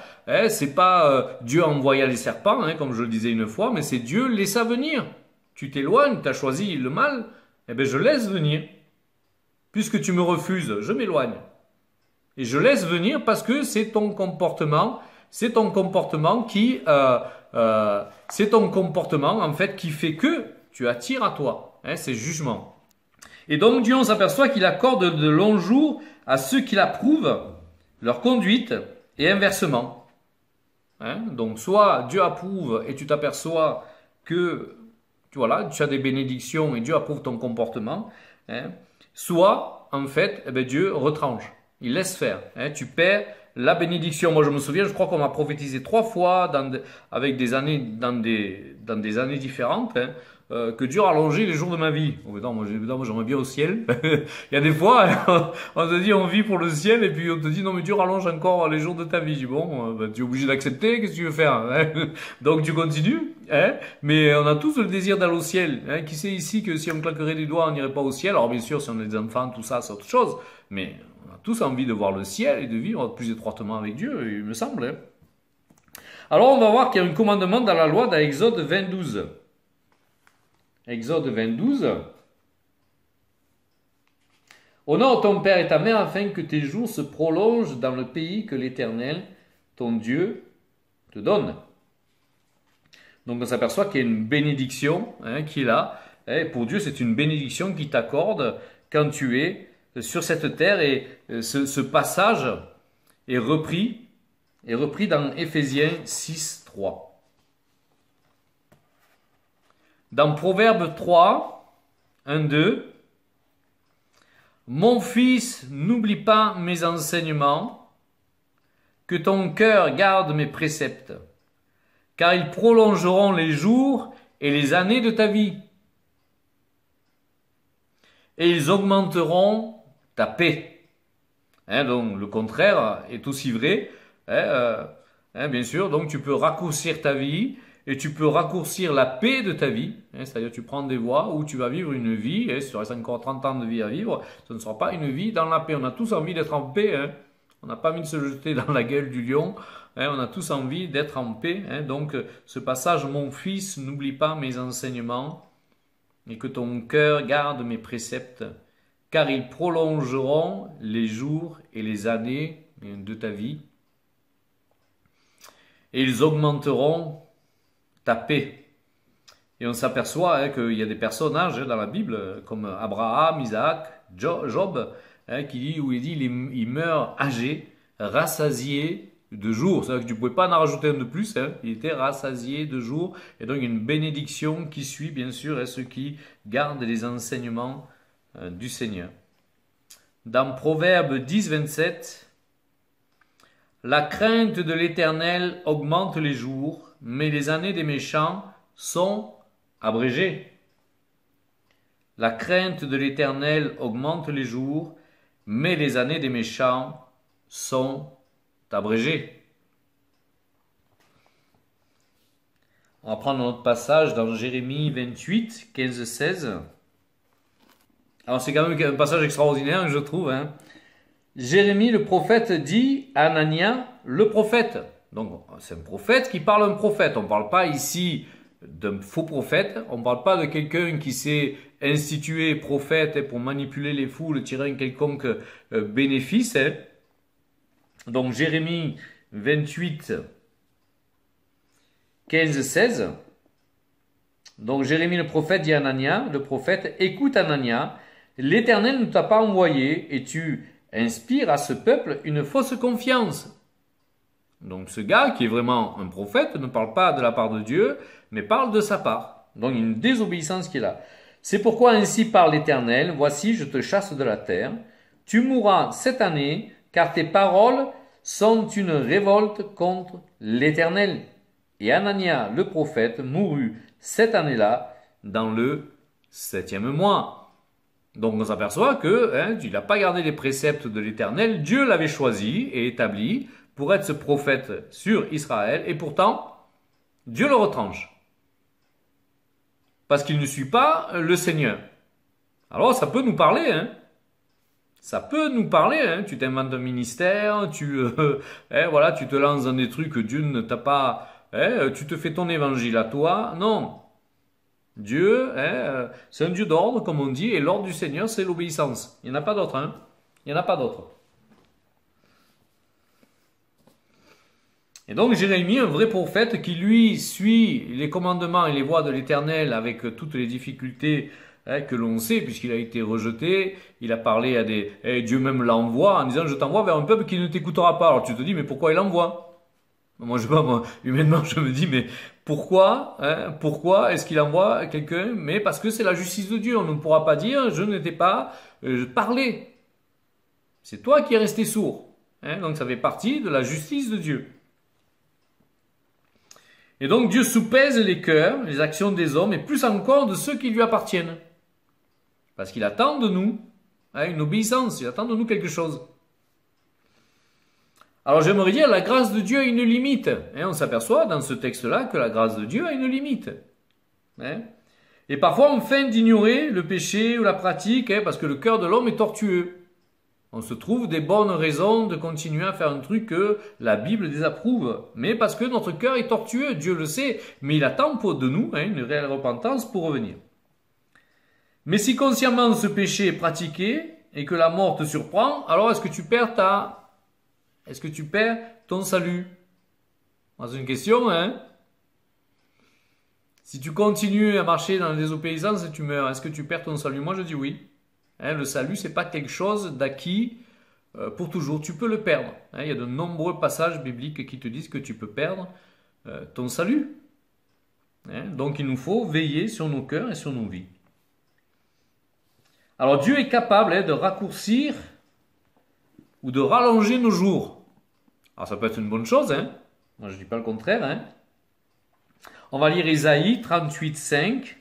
c'est pas Dieu envoya les serpents, comme je le disais une fois, mais c'est Dieu laissa venir. Tu t'éloignes, tu as choisi le mal, je laisse venir. Puisque tu me refuses, je m'éloigne. Et je laisse venir parce que c'est ton comportement en fait qui fait que tu attires à toi, ces jugements. Et donc Dieu, on s'aperçoit qu'il accorde de longs jours à ceux qui l'approuvent, leur conduite, et inversement. Donc soit Dieu approuve et tu t'aperçois que tu as des bénédictions et Dieu approuve ton comportement, soit en fait Dieu retranche, il laisse faire. Tu perds la bénédiction. Moi je me souviens, je crois qu'on m'a prophétisé 3 fois dans des années différentes, que Dieu rallongeait les jours de ma vie. Oh, moi j'aimerais bien au ciel. Il y a des fois, on te dit on vit pour le ciel et puis on te dit non mais Dieu rallonge encore les jours de ta vie. Je dis bon, tu es obligé d'accepter, qu'est-ce que tu veux faire Donc tu continues, mais on a tous le désir d'aller au ciel. Qui sait ici que si on claquerait des doigts on n'irait pas au ciel? Alors bien sûr si on a des enfants, tout ça c'est autre chose, mais on a tous envie de voir le ciel et de vivre plus étroitement avec Dieu, il me semble. Alors on va voir qu'il y a un commandement dans la loi dans Exode 22. Exode 22. Honore ton père et ta mère afin que tes jours se prolongent dans le pays que l'Éternel, ton Dieu, te donne. Donc on s'aperçoit qu'il y a une bénédiction qui est là. Pour Dieu, c'est une bénédiction qui t'accorde quand tu es sur cette terre. Et ce passage est repris dans Éphésiens 6, 3. Dans Proverbes 3, 1, 2, mon fils, n'oublie pas mes enseignements, que ton cœur garde mes préceptes, car ils prolongeront les jours et les années de ta vie, et ils augmenteront ta paix. Donc le contraire est aussi vrai. Bien sûr, donc tu peux raccourcir ta vie et tu peux raccourcir la paix de ta vie. C'est-à-dire tu prends des voies où tu vas vivre une vie, et si tu restes encore 30 ans de vie à vivre, ce ne sera pas une vie dans la paix. On a tous envie d'être en paix. On n'a pas envie de se jeter dans la gueule du lion. On a tous envie d'être en paix. Donc ce passage, mon fils, n'oublie pas mes enseignements et que ton cœur garde mes préceptes, car ils prolongeront les jours et les années de ta vie, et ils augmenteront ta paix. Et on s'aperçoit qu'il y a des personnages dans la Bible, comme Abraham, Isaac, Job, où il dit il meurt âgé, rassasié de jours. C'est-à-dire que tu ne pouvais pas en rajouter un de plus. Il était rassasié de jours. Et donc il y a une bénédiction qui suit, bien sûr, ceux qui gardent les enseignements du Seigneur. Dans Proverbes 10, 27, la crainte de l'Éternel augmente les jours, mais les années des méchants sont abrégées. La crainte de l'Éternel augmente les jours, mais les années des méchants sont abrégées. On va prendre notre passage dans Jérémie 28, 15, 16. Alors c'est quand même un passage extraordinaire, je trouve. Jérémie le prophète dit à Anania le prophète. Donc c'est un prophète qui parle à un prophète. On ne parle pas ici d'un faux prophète. On ne parle pas de quelqu'un qui s'est institué prophète pour manipuler les foules, tirer un quelconque bénéfice. Donc Jérémie 28, 15, 16. Donc Jérémie le prophète dit à Anania, le prophète, écoute Anania, l'Éternel ne t'a pas envoyé et tu inspires à ce peuple une fausse confiance. Donc ce gars qui est vraiment un prophète ne parle pas de la part de Dieu, mais parle de sa part. Donc il y a une désobéissance qui est là. C'est pourquoi ainsi parle l'Éternel, voici je te chasse de la terre, tu mourras cette année, car tes paroles sont une révolte contre l'Éternel. Et Anania le prophète mourut cette année-là dans le 7e mois. Donc on s'aperçoit que il n'a pas gardé les préceptes de l'Éternel. Dieu l'avait choisi et établi pour être ce prophète sur Israël. Et pourtant, Dieu le retranche. Parce qu'il ne suit pas le Seigneur. Alors ça peut nous parler. Ça peut nous parler. Tu t'inventes un ministère, tu te lances dans des trucs que Dieu ne t'a pas... tu te fais ton évangile à toi. Non. Dieu, c'est un Dieu d'ordre, comme on dit, et l'ordre du Seigneur, c'est l'obéissance. Il n'y en a pas d'autre. Il n'y en a pas d'autre. Et donc Jérémie, un vrai prophète qui lui suit les commandements et les voies de l'Éternel avec toutes les difficultés que l'on sait, puisqu'il a été rejeté, il a parlé à des... Dieu même l'envoie en disant « Je t'envoie vers un peuple qui ne t'écoutera pas ». Alors tu te dis « Mais pourquoi il l'envoie ?» Moi, humainement, je me dis, mais pourquoi est-ce qu'il envoie quelqu'un? Mais parce que c'est la justice de Dieu. On ne pourra pas dire, je n'étais pas parlé. C'est toi qui es resté sourd. Donc, ça fait partie de la justice de Dieu. Et donc, Dieu soupèse les cœurs, les actions des hommes, et plus encore de ceux qui lui appartiennent. Parce qu'il attend de nous une obéissance, il attend de nous quelque chose. Alors j'aimerais dire, la grâce de Dieu a une limite. On s'aperçoit dans ce texte-là que la grâce de Dieu a une limite. Et parfois on feint d'ignorer le péché ou la pratique, parce que le cœur de l'homme est tortueux. On se trouve des bonnes raisons de continuer à faire un truc que la Bible désapprouve. Mais parce que notre cœur est tortueux, Dieu le sait, mais il attend de nous une réelle repentance pour revenir. Mais si consciemment ce péché est pratiqué et que la mort te surprend, alors est-ce que tu perds ton salut? C'est une question, Si tu continues à marcher dans la désobéissance et tu meurs, est-ce que tu perds ton salut? Moi, je dis oui. Hein, le salut, c'est pas quelque chose d'acquis pour toujours. Tu peux le perdre. Hein, il y a de nombreux passages bibliques qui te disent que tu peux perdre ton salut. Hein, donc, il nous faut veiller sur nos cœurs et sur nos vies. Alors, Dieu est capable de raccourcir ou de rallonger nos jours. Alors, ça peut être une bonne chose. Hein. Moi, je ne dis pas le contraire. Hein. On va lire Isaïe 38, 5.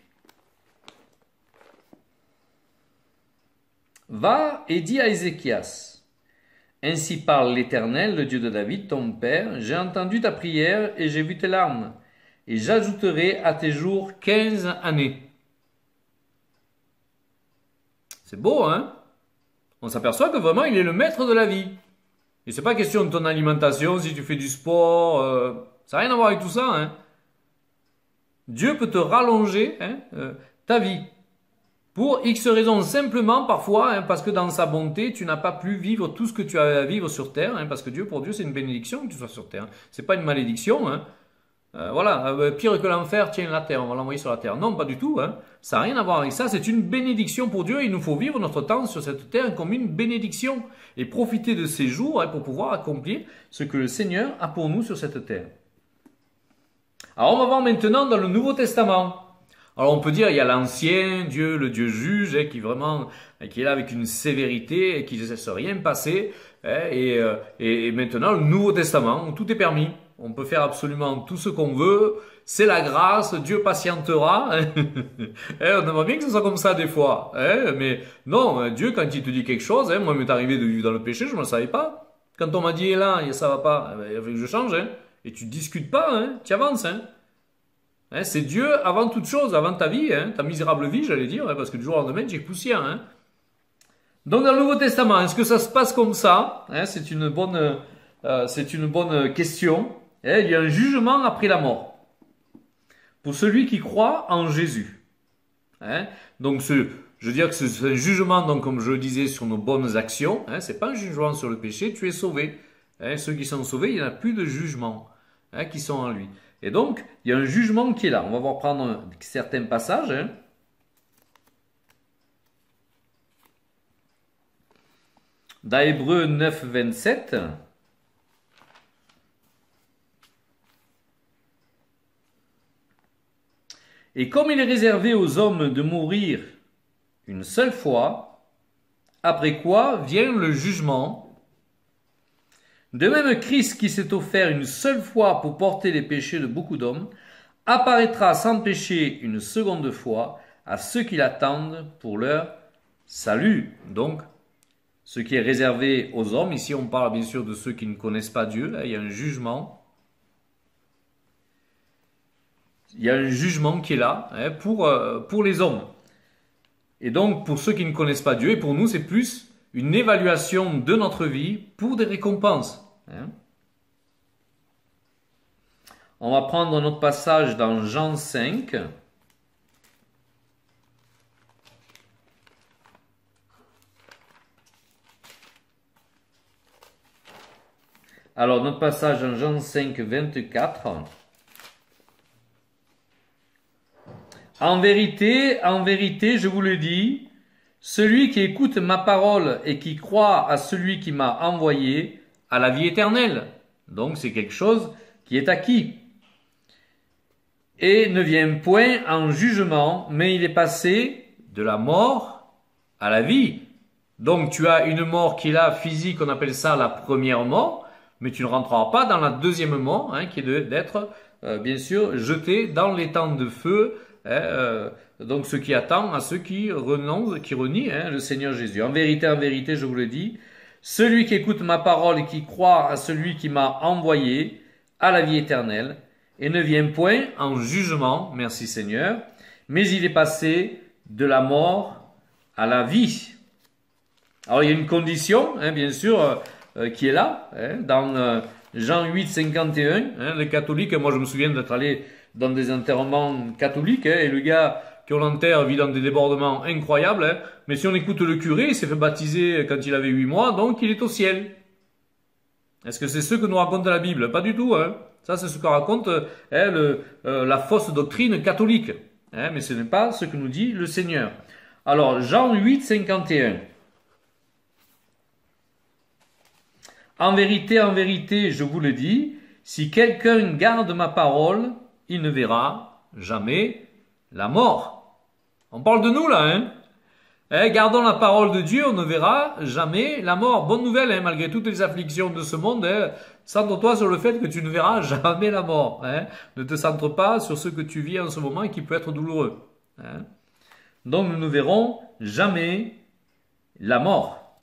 Va et dis à Ézéchias, ainsi parle l'Éternel, le Dieu de David, ton père, j'ai entendu ta prière et j'ai vu tes larmes, et j'ajouterai à tes jours 15 années. C'est beau, hein? On s'aperçoit que vraiment il est le maître de la vie. Et c'est pas question de ton alimentation, si tu fais du sport, ça n'a rien à voir avec tout ça, hein? Dieu peut te rallonger ta vie. Pour X raisons, simplement parfois, hein, parce que dans sa bonté, tu n'as pas pu vivre tout ce que tu as à vivre sur terre, hein, parce que Dieu, pour Dieu, c'est une bénédiction que tu sois sur terre. Hein. C'est pas une malédiction. Hein. Pire que l'enfer, tiens la terre, on va l'envoyer sur la terre. Non, pas du tout. Hein. Ça n'a rien à voir avec ça. C'est une bénédiction pour Dieu. Il nous faut vivre notre temps sur cette terre comme une bénédiction et profiter de ces jours pour pouvoir accomplir ce que le Seigneur a pour nous sur cette terre. Alors, on va voir maintenant dans le Nouveau Testament. Alors, on peut dire, il y a l'ancien Dieu, le Dieu juge, qui est là avec une sévérité, et qui ne laisse rien passer. Et maintenant, le Nouveau Testament, où tout est permis. On peut faire absolument tout ce qu'on veut. C'est la grâce, Dieu patientera. On aimerait bien que ce soit comme ça des fois. Mais non, Dieu, quand il te dit quelque chose, moi, il m'est arrivé de vivre dans le péché, je ne le savais pas. Quand on m'a dit, là, ça va pas, il a fallu que je change. Et tu ne discutes pas, tu avances. C'est Dieu avant toute chose, avant ta vie, ta misérable vie, j'allais dire, parce que du jour au lendemain, tu es poussière. Donc dans le Nouveau Testament, est-ce que ça se passe comme ça? C'est une bonne question. Il y a un jugement après la mort. Pour celui qui croit en Jésus. Donc je veux dire que c'est un jugement, donc, comme je le disais, sur nos bonnes actions. C'est pas un jugement sur le péché, tu es sauvé. Ceux qui sont sauvés, il n'y en a plus de jugement qui sont en lui. Et donc, il y a un jugement qui est là. On va voir prendre certains passages. Dans Hébreux 9, 27. Et comme il est réservé aux hommes de mourir une seule fois, après quoi vient le jugement. De même, Christ, qui s'est offert une seule fois pour porter les péchés de beaucoup d'hommes, apparaîtra sans péché une seconde fois à ceux qui l'attendent pour leur salut. Donc, ce qui est réservé aux hommes, ici on parle bien sûr de ceux qui ne connaissent pas Dieu, il y a un jugement. Il y a un jugement qui est là pour les hommes. Et donc, pour ceux qui ne connaissent pas Dieu, et pour nous, c'est plus une évaluation de notre vie pour des récompenses. On va prendre notre passage dans Jean 5. Alors, notre passage en Jean 5, 24. En vérité, je vous le dis, celui qui écoute ma parole et qui croit à celui qui m'a envoyé a la vie éternelle. Donc, c'est quelque chose qui est acquis. Et ne vient point en jugement, mais il est passé de la mort à la vie. Donc, tu as une mort qui est là, physique, on appelle ça la première mort, mais tu ne rentreras pas dans la deuxième mort, qui est d'être, bien sûr, jeté dans les temps de feu, donc ce qui attend à ceux qui renoncent, qui renient le Seigneur Jésus. En vérité, je vous le dis, celui qui écoute ma parole et qui croit à celui qui m'a envoyé a la vie éternelle et ne vient point en jugement, merci Seigneur, mais il est passé de la mort à la vie. Alors il y a une condition, bien sûr, qui est là, dans Jean 8, 51, les catholiques, moi je me souviens d'être allé dans des enterrements catholiques, et le gars qui on l'enterre vit dans des débordements incroyables, mais si on écoute le curé, il s'est fait baptiser quand il avait 8 mois, donc il est au ciel. Est-ce que c'est ce que nous raconte la Bible? Pas du tout. Ça, c'est ce que raconte la fausse doctrine catholique. Mais ce n'est pas ce que nous dit le Seigneur. Alors, Jean 8, 51. En vérité, je vous le dis, si quelqu'un garde ma parole, il ne verra jamais la mort. On parle de nous là, hein? Gardons la parole de Dieu, on ne verra jamais la mort. Bonne nouvelle, hein, malgré toutes les afflictions de ce monde, centre-toi sur le fait que tu ne verras jamais la mort. Ne te centre pas sur ce que tu vis en ce moment et qui peut être douloureux. Donc nous ne verrons jamais la mort.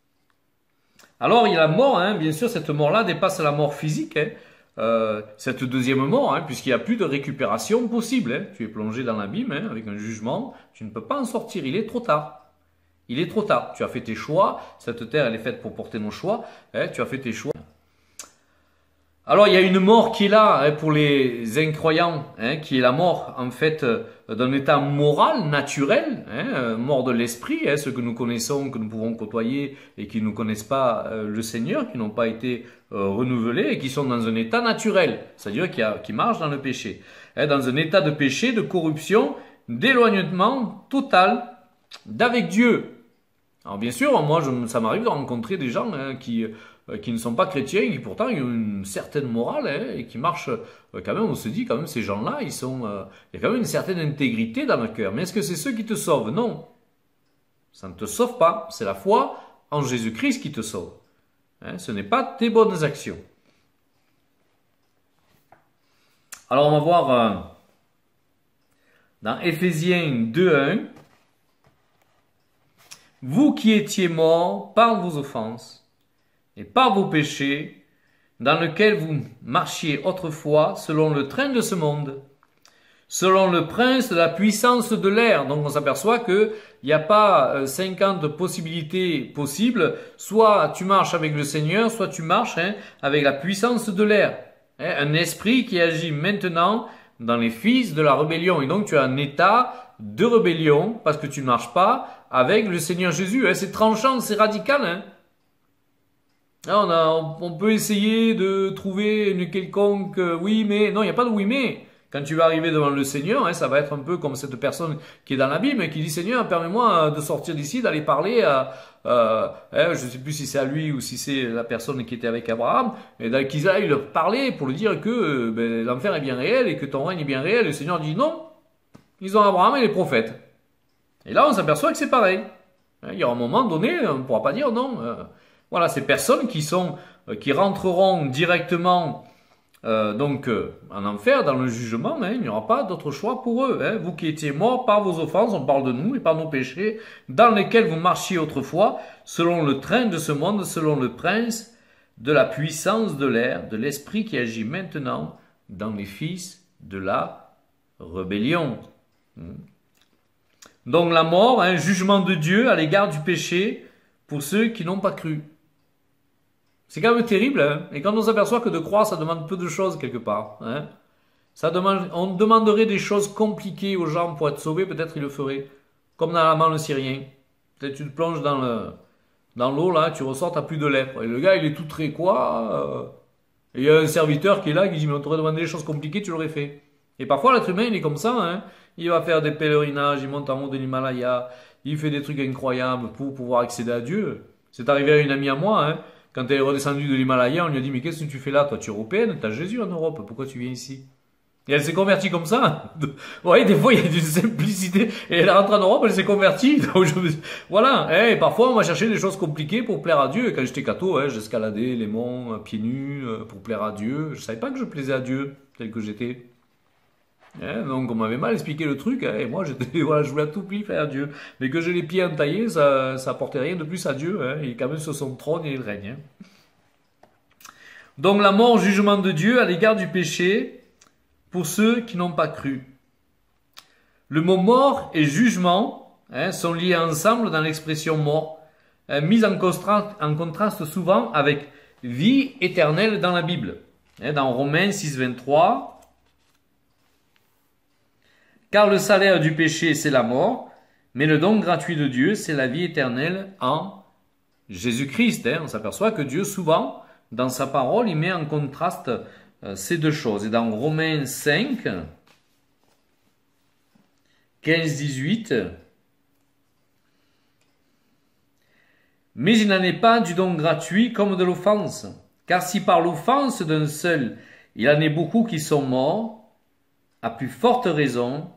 Alors il y a la mort, bien sûr, cette mort-là dépasse la mort physique. Cette deuxième mort, puisqu'il n'y a plus de récupération possible. Tu es plongé dans l'abîme avec un jugement, tu ne peux pas en sortir, il est trop tard. Il est trop tard. Tu as fait tes choix. Cette terre, elle est faite pour porter nos choix. Tu as fait tes choix. Alors, il y a une mort qui est là pour les incroyants, qui est la mort, en fait, d'un état moral, naturel, mort de l'esprit, ceux que nous connaissons, que nous pouvons côtoyer et qui ne connaissent pas le Seigneur, qui n'ont pas été renouvelés et qui sont dans un état naturel, c'est-à-dire qui marchent dans le péché. Dans un état de péché, de corruption, d'éloignement total d'avec Dieu. Alors bien sûr, moi, ça m'arrive de rencontrer des gens qui ne sont pas chrétiens, qui pourtant ont une certaine morale et qui marchent quand même. On se dit quand même ces gens-là, il y a quand même une certaine intégrité dans le cœur. Mais est-ce que c'est ceux qui te sauvent? Non, ça ne te sauve pas. C'est la foi en Jésus-Christ qui te sauve. Ce n'est pas tes bonnes actions. Alors on va voir dans Éphésiens 2:1. Vous qui étiez morts par vos offenses et par vos péchés, dans lesquels vous marchiez autrefois selon le train de ce monde, selon le prince de la puissance de l'air. Donc on s'aperçoit qu'il n'y a pas 50 possibilités possibles. Soit tu marches avec le Seigneur, soit tu marches avec la puissance de l'air. Un esprit qui agit maintenant dans les fils de la rébellion. Et donc tu as un état de rébellion parce que tu ne marches pas avec le Seigneur Jésus. C'est tranchant, c'est radical. On peut essayer de trouver une quelconque oui mais. Non, il n'y a pas de oui mais. Quand tu vas arriver devant le Seigneur, ça va être un peu comme cette personne qui est dans la Bible et qui dit Seigneur, permets-moi de sortir d'ici, d'aller parler je ne sais plus si c'est à lui ou si c'est la personne qui était avec Abraham, et qu'ils aillent leur parler pour lui dire que l'enfer est bien réel et que ton règne est bien réel. Et le Seigneur dit non, ils ont Abraham et les prophètes. Et là, on s'aperçoit que c'est pareil. Il y aura un moment donné, on ne pourra pas dire non. Voilà, ces personnes qui rentreront directement en enfer, dans le jugement, il n'y aura pas d'autre choix pour eux. Vous qui étiez morts par vos offenses, on parle de nous et par nos péchés, dans lesquels vous marchiez autrefois, selon le train de ce monde, selon le prince de la puissance de l'air, de l'esprit qui agit maintenant dans les fils de la rébellion. Donc la mort, jugement de Dieu à l'égard du péché pour ceux qui n'ont pas cru. C'est quand même terrible, et quand on s'aperçoit que de croire, ça demande peu de choses quelque part. On demanderait des choses compliquées aux gens pour être sauvés, peut-être ils le feraient. Comme dans l'amant le Syrien. Peut-être tu te plonges dans l'eau, là, tu ressors, t'as plus de lèpre. Et le gars, il est tout très quoi. Et il y a un serviteur qui est là, qui dit, mais on t'aurait demandé des choses compliquées, tu l'aurais fait. Et parfois, l'être humain, il est comme ça, Il va faire des pèlerinages, il monte en haut de l'Himalaya, il fait des trucs incroyables pour pouvoir accéder à Dieu. C'est arrivé à une amie à moi, Quand elle est redescendue de l'Himalaya, on lui a dit, mais qu'est-ce que tu fais là? Toi, tu es européenne, tu as Jésus en Europe, pourquoi tu viens ici? Et elle s'est convertie comme ça. Vous voyez, des fois, il y a une simplicité. Et elle est rentrée en Europe, elle s'est convertie. Donc, voilà. Et parfois, on va chercher des choses compliquées pour plaire à Dieu. Et quand j'étais catho, j'escaladais les monts pieds nus pour plaire à Dieu. Je savais pas que je plaisais à Dieu tel que j'étais. Donc on m'avait mal expliqué le truc, et moi je voulais à tout prix faire à Dieu. Mais que j'ai les pieds entaillés, ça apportait rien de plus à Dieu. Il est quand même sur son trône et il règne. Donc la mort, jugement de Dieu à l'égard du péché pour ceux qui n'ont pas cru. Le mot mort et jugement sont liés ensemble dans l'expression mort, mis en contraste souvent avec vie éternelle dans la Bible. Dans Romains 6,23. Car le salaire du péché, c'est la mort, mais le don gratuit de Dieu, c'est la vie éternelle en Jésus-Christ. On s'aperçoit que Dieu, souvent, dans sa parole, il met en contraste ces deux choses. Et dans Romains 5, 15-18, mais il n'en est pas du don gratuit comme de l'offense. Car si par l'offense d'un seul, il en est beaucoup qui sont morts, à plus forte raison,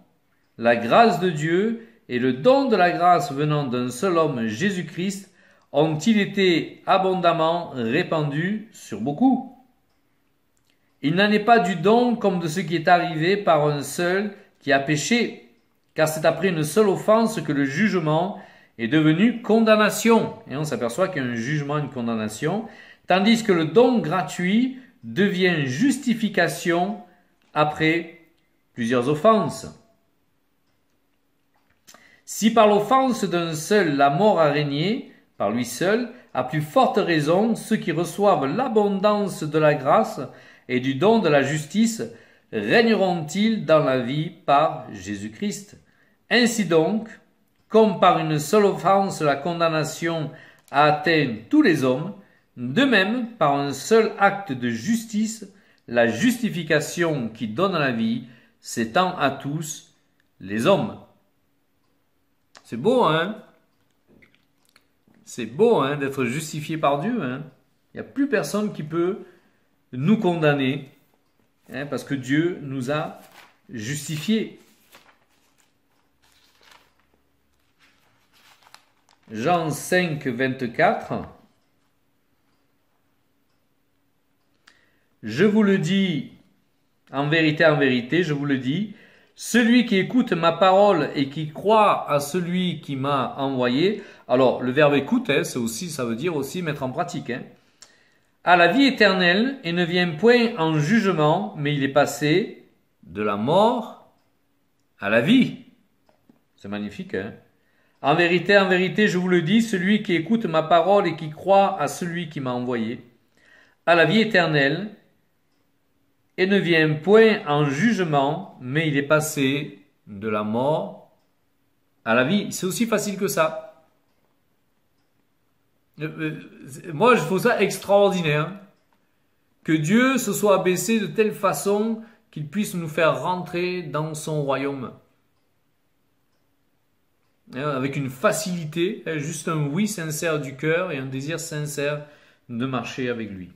la grâce de Dieu et le don de la grâce venant d'un seul homme, Jésus-Christ, ont-ils été abondamment répandus sur beaucoup. Il n'en est pas du don comme de ce qui est arrivé par un seul qui a péché, car c'est après une seule offense que le jugement est devenu condamnation. Et on s'aperçoit qu'il y a un jugement, une condamnation, tandis que le don gratuit devient justification après plusieurs offenses. Si par l'offense d'un seul la mort a régné, par lui seul, à plus forte raison, ceux qui reçoivent l'abondance de la grâce et du don de la justice régneront-ils dans la vie par Jésus-Christ. Ainsi donc, comme par une seule offense la condamnation a atteint tous les hommes, de même, par un seul acte de justice, la justification qui donne la vie s'étend à tous les hommes. C'est beau, hein? C'est beau, hein, d'être justifié par Dieu, hein? Il n'y a plus personne qui peut nous condamner, hein, parce que Dieu nous a justifiés. Jean 5, 24. Je vous le dis, en vérité, je vous le dis, celui qui écoute ma parole et qui croit à celui qui m'a envoyé, alors le verbe écoute, hein, ça veut dire aussi mettre en pratique, hein, a la vie éternelle et ne vient point en jugement, mais il est passé de la mort à la vie. C'est magnifique, hein? En vérité, je vous le dis, celui qui écoute ma parole et qui croit à celui qui m'a envoyé, a la vie éternelle et ne vient point en jugement, mais il est passé de la mort à la vie. C'est aussi facile que ça. Moi, je trouve ça extraordinaire que Dieu se soit abaissé de telle façon qu'il puisse nous faire rentrer dans son royaume. Avec une facilité, juste un oui sincère du cœur et un désir sincère de marcher avec lui.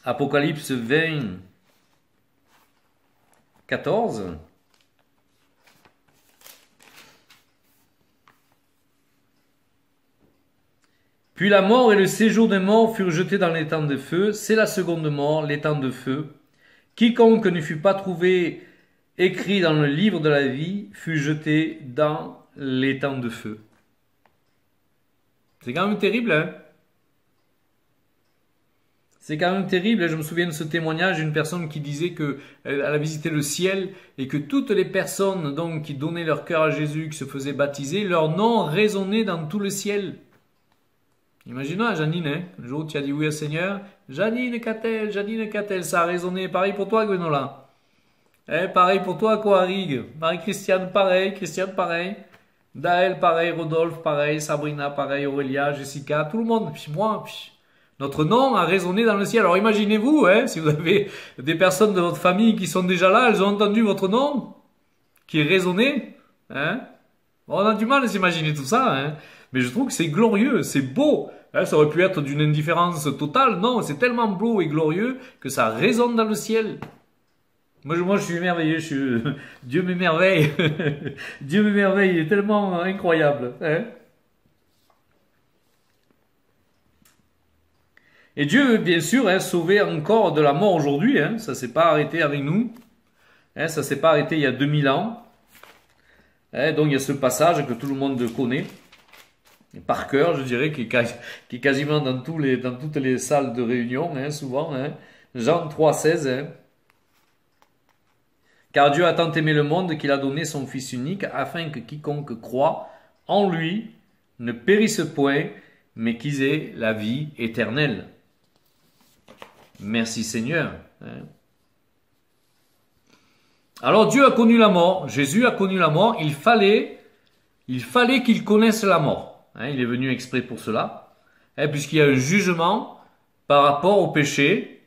Apocalypse 20, 14. Puis la mort et le séjour des morts furent jetés dans l'étang de feu. C'est la seconde mort, l'étang de feu. Quiconque ne fut pas trouvé écrit dans le livre de la vie fut jeté dans l'étang de feu. C'est quand même terrible, hein? C'est quand même terrible. Je me souviens de ce témoignage d'une personne qui disait qu'elle a visité le ciel et que toutes les personnes donc, qui donnaient leur cœur à Jésus, qui se faisaient baptiser, leur nom résonnait dans tout le ciel. Imaginez, Janine, hein, le jour où tu as dit oui au Seigneur, Janine qu'a-t-elle, ça a résonné. Pareil pour toi, Gwenola. Pareil pour toi, Koharig. Marie-Christiane, pareil. Christiane, pareil. Daël, pareil. Rodolphe, pareil. Sabrina, pareil. Aurélia, Jessica, tout le monde. Puis moi, notre nom a résonné dans le ciel. Alors imaginez-vous, hein, si vous avez des personnes de votre famille qui sont déjà là, elles ont entendu votre nom qui est résonné. Hein. Bon, on a du mal à s'imaginer tout ça, hein. Mais je trouve que c'est glorieux, c'est beau. Hein, ça aurait pu être d'une indifférence totale. Non, c'est tellement beau et glorieux que ça résonne dans le ciel. Moi, je suis merveilleux. Dieu m'émerveille. Dieu m'émerveille, il est tellement incroyable. Hein. Et Dieu veut bien sûr sauver encore de la mort aujourd'hui. Hein. Ça ne s'est pas arrêté avec nous. Hein, ça ne s'est pas arrêté il y a 2000 ans. Hein, donc il y a ce passage que tout le monde connaît. Par cœur, je dirais, qui est quasiment dans toutes les salles de réunion, hein, souvent. Hein. Jean 3,16. Hein. Car Dieu a tant aimé le monde qu'il a donné son Fils unique, afin que quiconque croit en lui ne périsse point, mais qu'ils aient la vie éternelle. Merci Seigneur. Alors Dieu a connu la mort, Jésus a connu la mort, il fallait qu'il connaisse la mort. Il est venu exprès pour cela, puisqu'il y a un jugement par rapport au péché,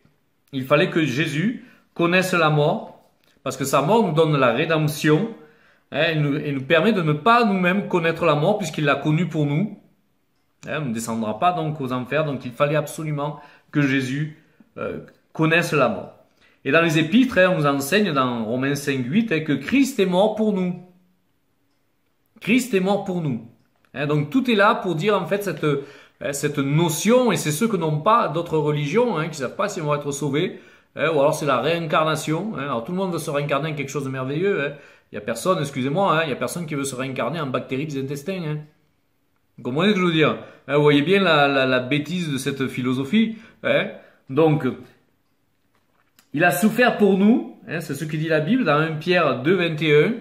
il fallait que Jésus connaisse la mort, parce que sa mort nous donne la rédemption, hein, et nous permet de ne pas nous-mêmes connaître la mort, puisqu'il l'a connue pour nous. Hein, on ne descendra pas donc aux enfers, donc il fallait absolument que Jésus connaisse la mort. Et dans les épîtres, hein, on nous enseigne dans Romains 5:8 hein, que Christ est mort pour nous. Christ est mort pour nous. Hein, donc tout est là pour dire en fait cette notion, et c'est ceux qui n'ont pas d'autres religions, hein, qui ne savent pas s'ils vont être sauvés, hein, ou alors c'est la réincarnation. Hein, alors tout le monde veut se réincarner en quelque chose de merveilleux. Hein. Il n'y a personne, excusez-moi, hein, il n'y a personne qui veut se réincarner en bactéries des intestins. Hein. Vous comprenez ce que je veux dire? Hein, vous voyez bien la bêtise de cette philosophie. Hein. Donc, il a souffert pour nous, hein, c'est ce que dit la Bible dans 1 Pierre 2:21.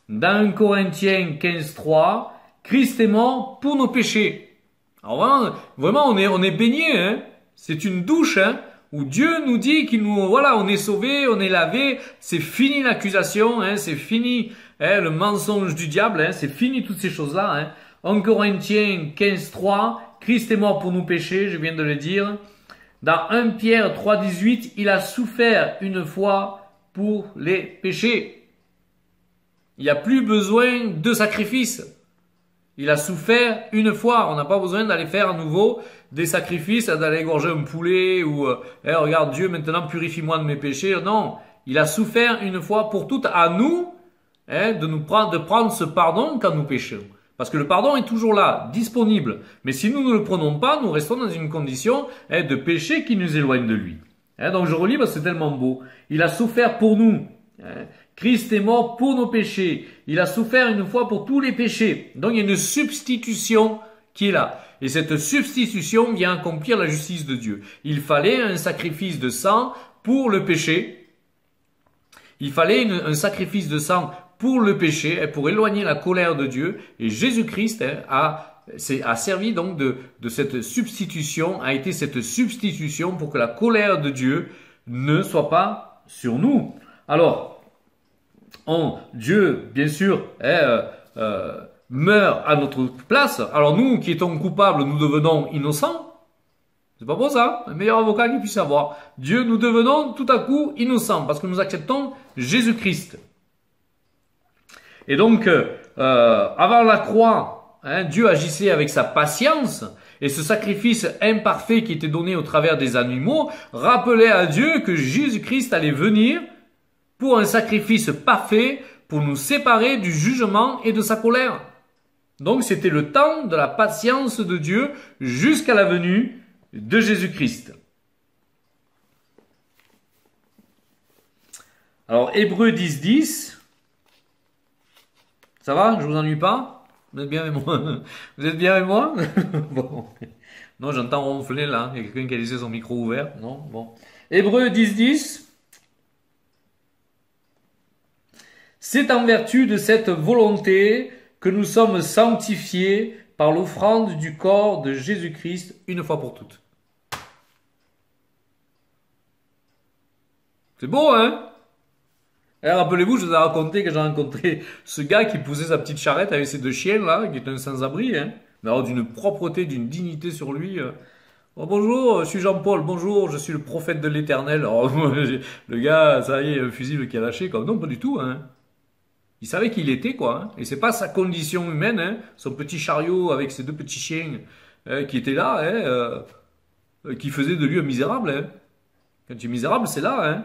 Dans 1 Corinthiens 15:3, Christ est mort pour nos péchés. Alors vraiment on est baigné, hein. C'est une douche, hein, où Dieu nous dit qu'il nous, voilà, on est sauvé, on est lavé, c'est fini l'accusation, hein, c'est fini, hein, le mensonge du diable, hein, c'est fini toutes ces choses-là, hein. 1 Corinthiens 15:3, Christ est mort pour nos péchés, je viens de le dire. Dans 1 Pierre 3:18, il a souffert une fois pour les péchés. Il n'y a plus besoin de sacrifice. Il a souffert une fois. On n'a pas besoin d'aller faire à nouveau des sacrifices, d'aller égorger un poulet ou regarde Dieu maintenant purifie-moi de mes péchés. Non, il a souffert une fois pour toutes à nous de prendre ce pardon quand nous péchons. Parce que le pardon est toujours là, disponible. Mais si nous ne le prenons pas, nous restons dans une condition de péché qui nous éloigne de lui. Donc je relis parce que c'est tellement beau. Il a souffert pour nous. Christ est mort pour nos péchés. Il a souffert une fois pour tous les péchés. Donc il y a une substitution qui est là. Et cette substitution vient accomplir la justice de Dieu. Il fallait un sacrifice de sang pour le péché. Il fallait un sacrifice de sang pour le péché, pour éloigner la colère de Dieu. Et Jésus-Christ a servi donc de cette substitution, a été cette substitution pour que la colère de Dieu ne soit pas sur nous. Alors, Dieu, bien sûr, meurt à notre place. Alors nous, qui étions coupables, nous devenons innocents. C'est pas bon ça? Le meilleur avocat qu'il puisse avoir. Dieu, nous devenons tout à coup innocents parce que nous acceptons Jésus-Christ. Et donc, avant la croix, Dieu agissait avec sa patience. Et ce sacrifice imparfait qui était donné au travers des animaux rappelait à Dieu que Jésus-Christ allait venir pour un sacrifice parfait, pour nous séparer du jugement et de sa colère. Donc c'était le temps de la patience de Dieu jusqu'à la venue de Jésus-Christ. Alors Hébreux 10:10, ça va? Je vous ennuie pas? Vous êtes bien avec moi? Vous êtes bien avec moi? Bon. Non, j'entends ronfler là, il y a quelqu'un qui a laissé son micro ouvert. Non, bon. Hébreux 10:10. C'est en vertu de cette volonté que nous sommes sanctifiés par l'offrande du corps de Jésus-Christ une fois pour toutes. C'est beau, hein? Rappelez-vous, je vous ai raconté que j'ai rencontré ce gars qui poussait sa petite charrette avec ses deux chiens, là, qui est un sans-abri, hein? Mais alors d'une propreté, d'une dignité sur lui. Oh, bonjour, je suis Jean-Paul, bonjour, je suis le prophète de l'Éternel. Oh, le gars, ça y est, un fusible qui a lâché, quoi. Non, pas du tout, hein? Il savait qui il était, quoi. Hein. Et c'est pas sa condition humaine, hein, son petit chariot avec ses deux petits chiens qui étaient là, qui faisaient de lui un misérable. Hein. Quand tu es misérable, c'est là. Hein.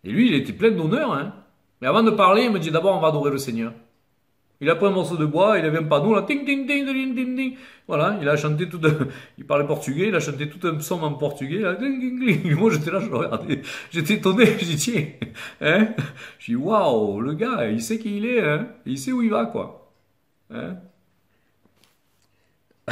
Et lui, il était plein d'honneur. Hein. Mais avant de parler, il me dit d'abord, on va adorer le Seigneur. Il a pris un morceau de bois, il avait un panneau là, ting ting ting ting ting ting. Voilà, il a chanté tout il parlait portugais, il a chanté tout un psaume en portugais là, ting ting ting. Moi j'étais là, je le regardais, j'étais étonné, je dis tiens, hein, je dis waouh, le gars, il sait qui il est, hein, il sait où il va quoi, hein.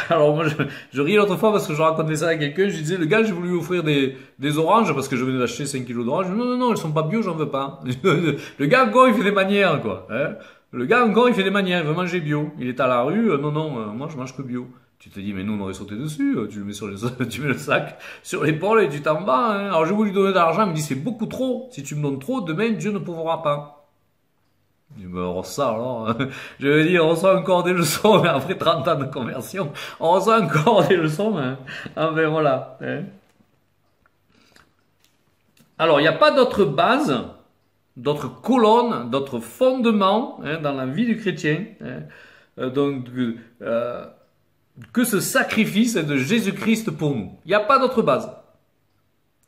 Alors moi je riais l'autre fois parce que je racontais ça à quelqu'un, je disais le gars j'ai voulu lui offrir des oranges parce que je venais d'acheter 5 kilos d'oranges, non, elles sont pas bio, j'en veux pas. Le gars encore il fait des manières quoi, hein. Le gars, encore, il fait des manières, il veut manger bio. Il est à la rue, non, moi, je mange que bio. Tu te dis, mais nous, on aurait sauté dessus. Tu le mets tu mets le sac sur l'épaule et tu t'en vas. Hein. Alors, je voulais lui donner de l'argent, il me dit, c'est beaucoup trop. Si tu me donnes trop, demain, Dieu ne pourra pas. On reçoit alors, je veux dire, on reçoit encore des leçons, mais après 30 ans de conversion, on reçoit encore des leçons, hein. Enfin voilà. Hein. Alors, il n'y a pas d'autre base, d'autres colonnes, d'autres fondements hein, dans la vie du chrétien. Hein. Donc, que ce sacrifice de Jésus-Christ pour nous. Il n'y a pas d'autre base.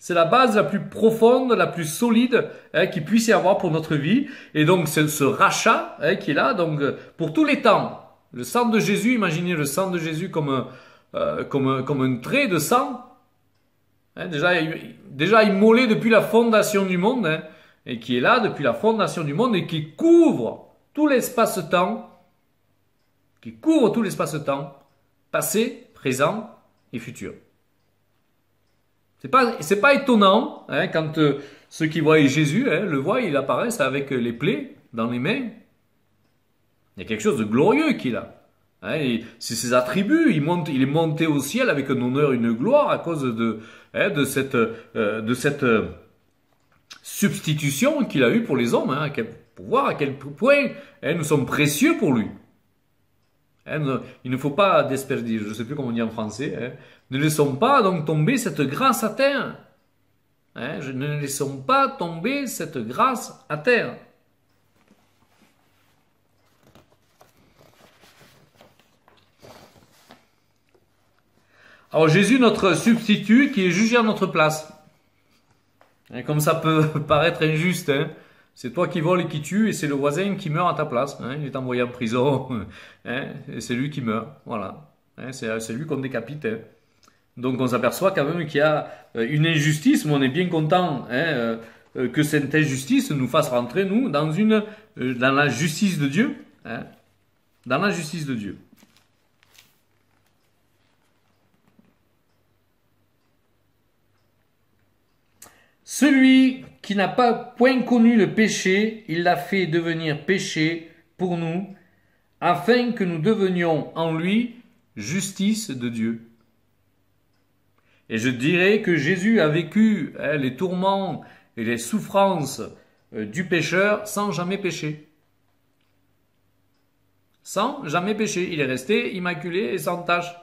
C'est la base la plus profonde, la plus solide hein, qu'il puisse y avoir pour notre vie. Et donc, c'est ce rachat hein, qui est là, donc pour tous les temps. Le sang de Jésus, imaginez le sang de Jésus comme un trait de sang. Hein, déjà immolé depuis la fondation du monde, hein, et qui est là depuis la fondation du monde et qui couvre tout l'espace-temps, passé, présent et futur. C'est pas étonnant hein, quand ceux qui voient Jésus hein, le voient, il apparaît avec les plaies dans les mains. Il y a quelque chose de glorieux qu'il a. Hein, c'est ses attributs. Il est monté au ciel avec un honneur, une gloire à cause de cette substitution qu'il a eue pour les hommes. Hein, pour voir à quel point hein, nous sommes précieux pour lui. Hein, il ne faut pas disperser, je ne sais plus comment on dit en français. Hein, ne laissons pas donc tomber cette grâce à terre. Hein, ne laissons pas tomber cette grâce à terre. Alors Jésus, notre substitut, qui est jugé à notre place. Hein, comme ça peut paraître injuste. Hein. C'est toi qui voles et qui tues, et c'est le voisin qui meurt à ta place. Hein. Il est envoyé en prison, hein, et c'est lui qui meurt. Voilà. Hein, c'est lui qu'on décapite. Hein. Donc on s'aperçoit quand même qu'il y a une injustice, mais on est bien content hein, que cette injustice nous fasse rentrer, nous, dans la justice de Dieu. Hein, dans la justice de Dieu. Celui qui n'a pas point connu le péché, il l'a fait devenir péché pour nous, afin que nous devenions en lui justice de Dieu. Et je dirais que Jésus a vécu hein, les tourments et les souffrances du pécheur sans jamais pécher. Sans jamais pécher. Il est resté immaculé et sans tache.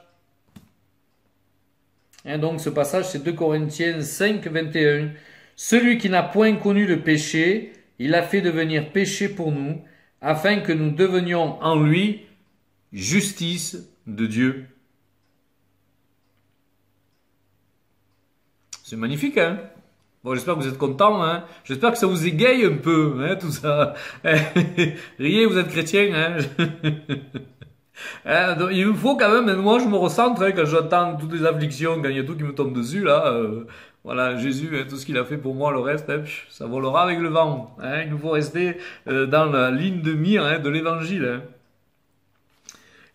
Et donc ce passage c'est 2 Corinthiens 5, 21. Celui qui n'a point connu le péché, il l'a fait devenir péché pour nous, afin que nous devenions en lui justice de Dieu. C'est magnifique, hein? Bon, j'espère que vous êtes contents, hein? J'espère que ça vous égaye un peu, hein, tout ça. Riez, vous êtes chrétien, hein? Hein, donc, il me faut quand même, moi je me recentre hein, quand j'entends toutes les afflictions, quand il y a tout qui me tombe dessus, là. Voilà, Jésus, hein, tout ce qu'il a fait pour moi, le reste, hein, ça volera avec le vent. Hein, il nous faut rester dans la ligne de mire hein, de l'évangile. Hein.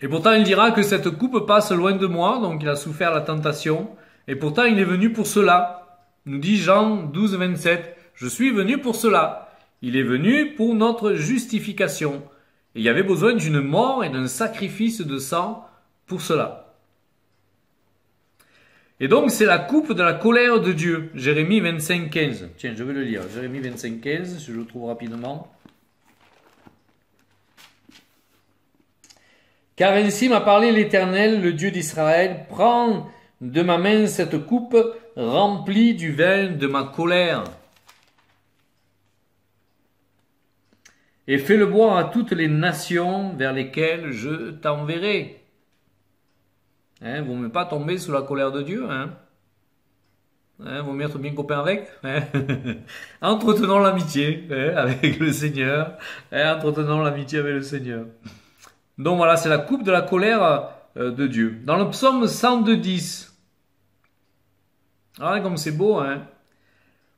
Et pourtant, il dira que cette coupe passe loin de moi, donc il a souffert la tentation. Et pourtant, il est venu pour cela. Nous dit Jean 12, 27. Je suis venu pour cela. Il est venu pour notre justification. Et il y avait besoin d'une mort et d'un sacrifice de sang pour cela. Et donc, c'est la coupe de la colère de Dieu. Jérémie 25, 15. Tiens, je vais le lire. Jérémie 25, 15, si je le trouve rapidement. Car ainsi m'a parlé l'Éternel, le Dieu d'Israël. Prends de ma main cette coupe remplie du vin de ma colère. Et fais-le boire à toutes les nations vers lesquelles je t'enverrai. Hein, vous ne pas tomber sous la colère de Dieu. Hein. Hein, vous mettre bien copain avec. Hein. Entretenons l'amitié hein, avec le Seigneur. Hein, entretenons l'amitié avec le Seigneur. Donc voilà, c'est la coupe de la colère de Dieu. Dans le psaume 102, 10. Ah, comme c'est beau. Hein.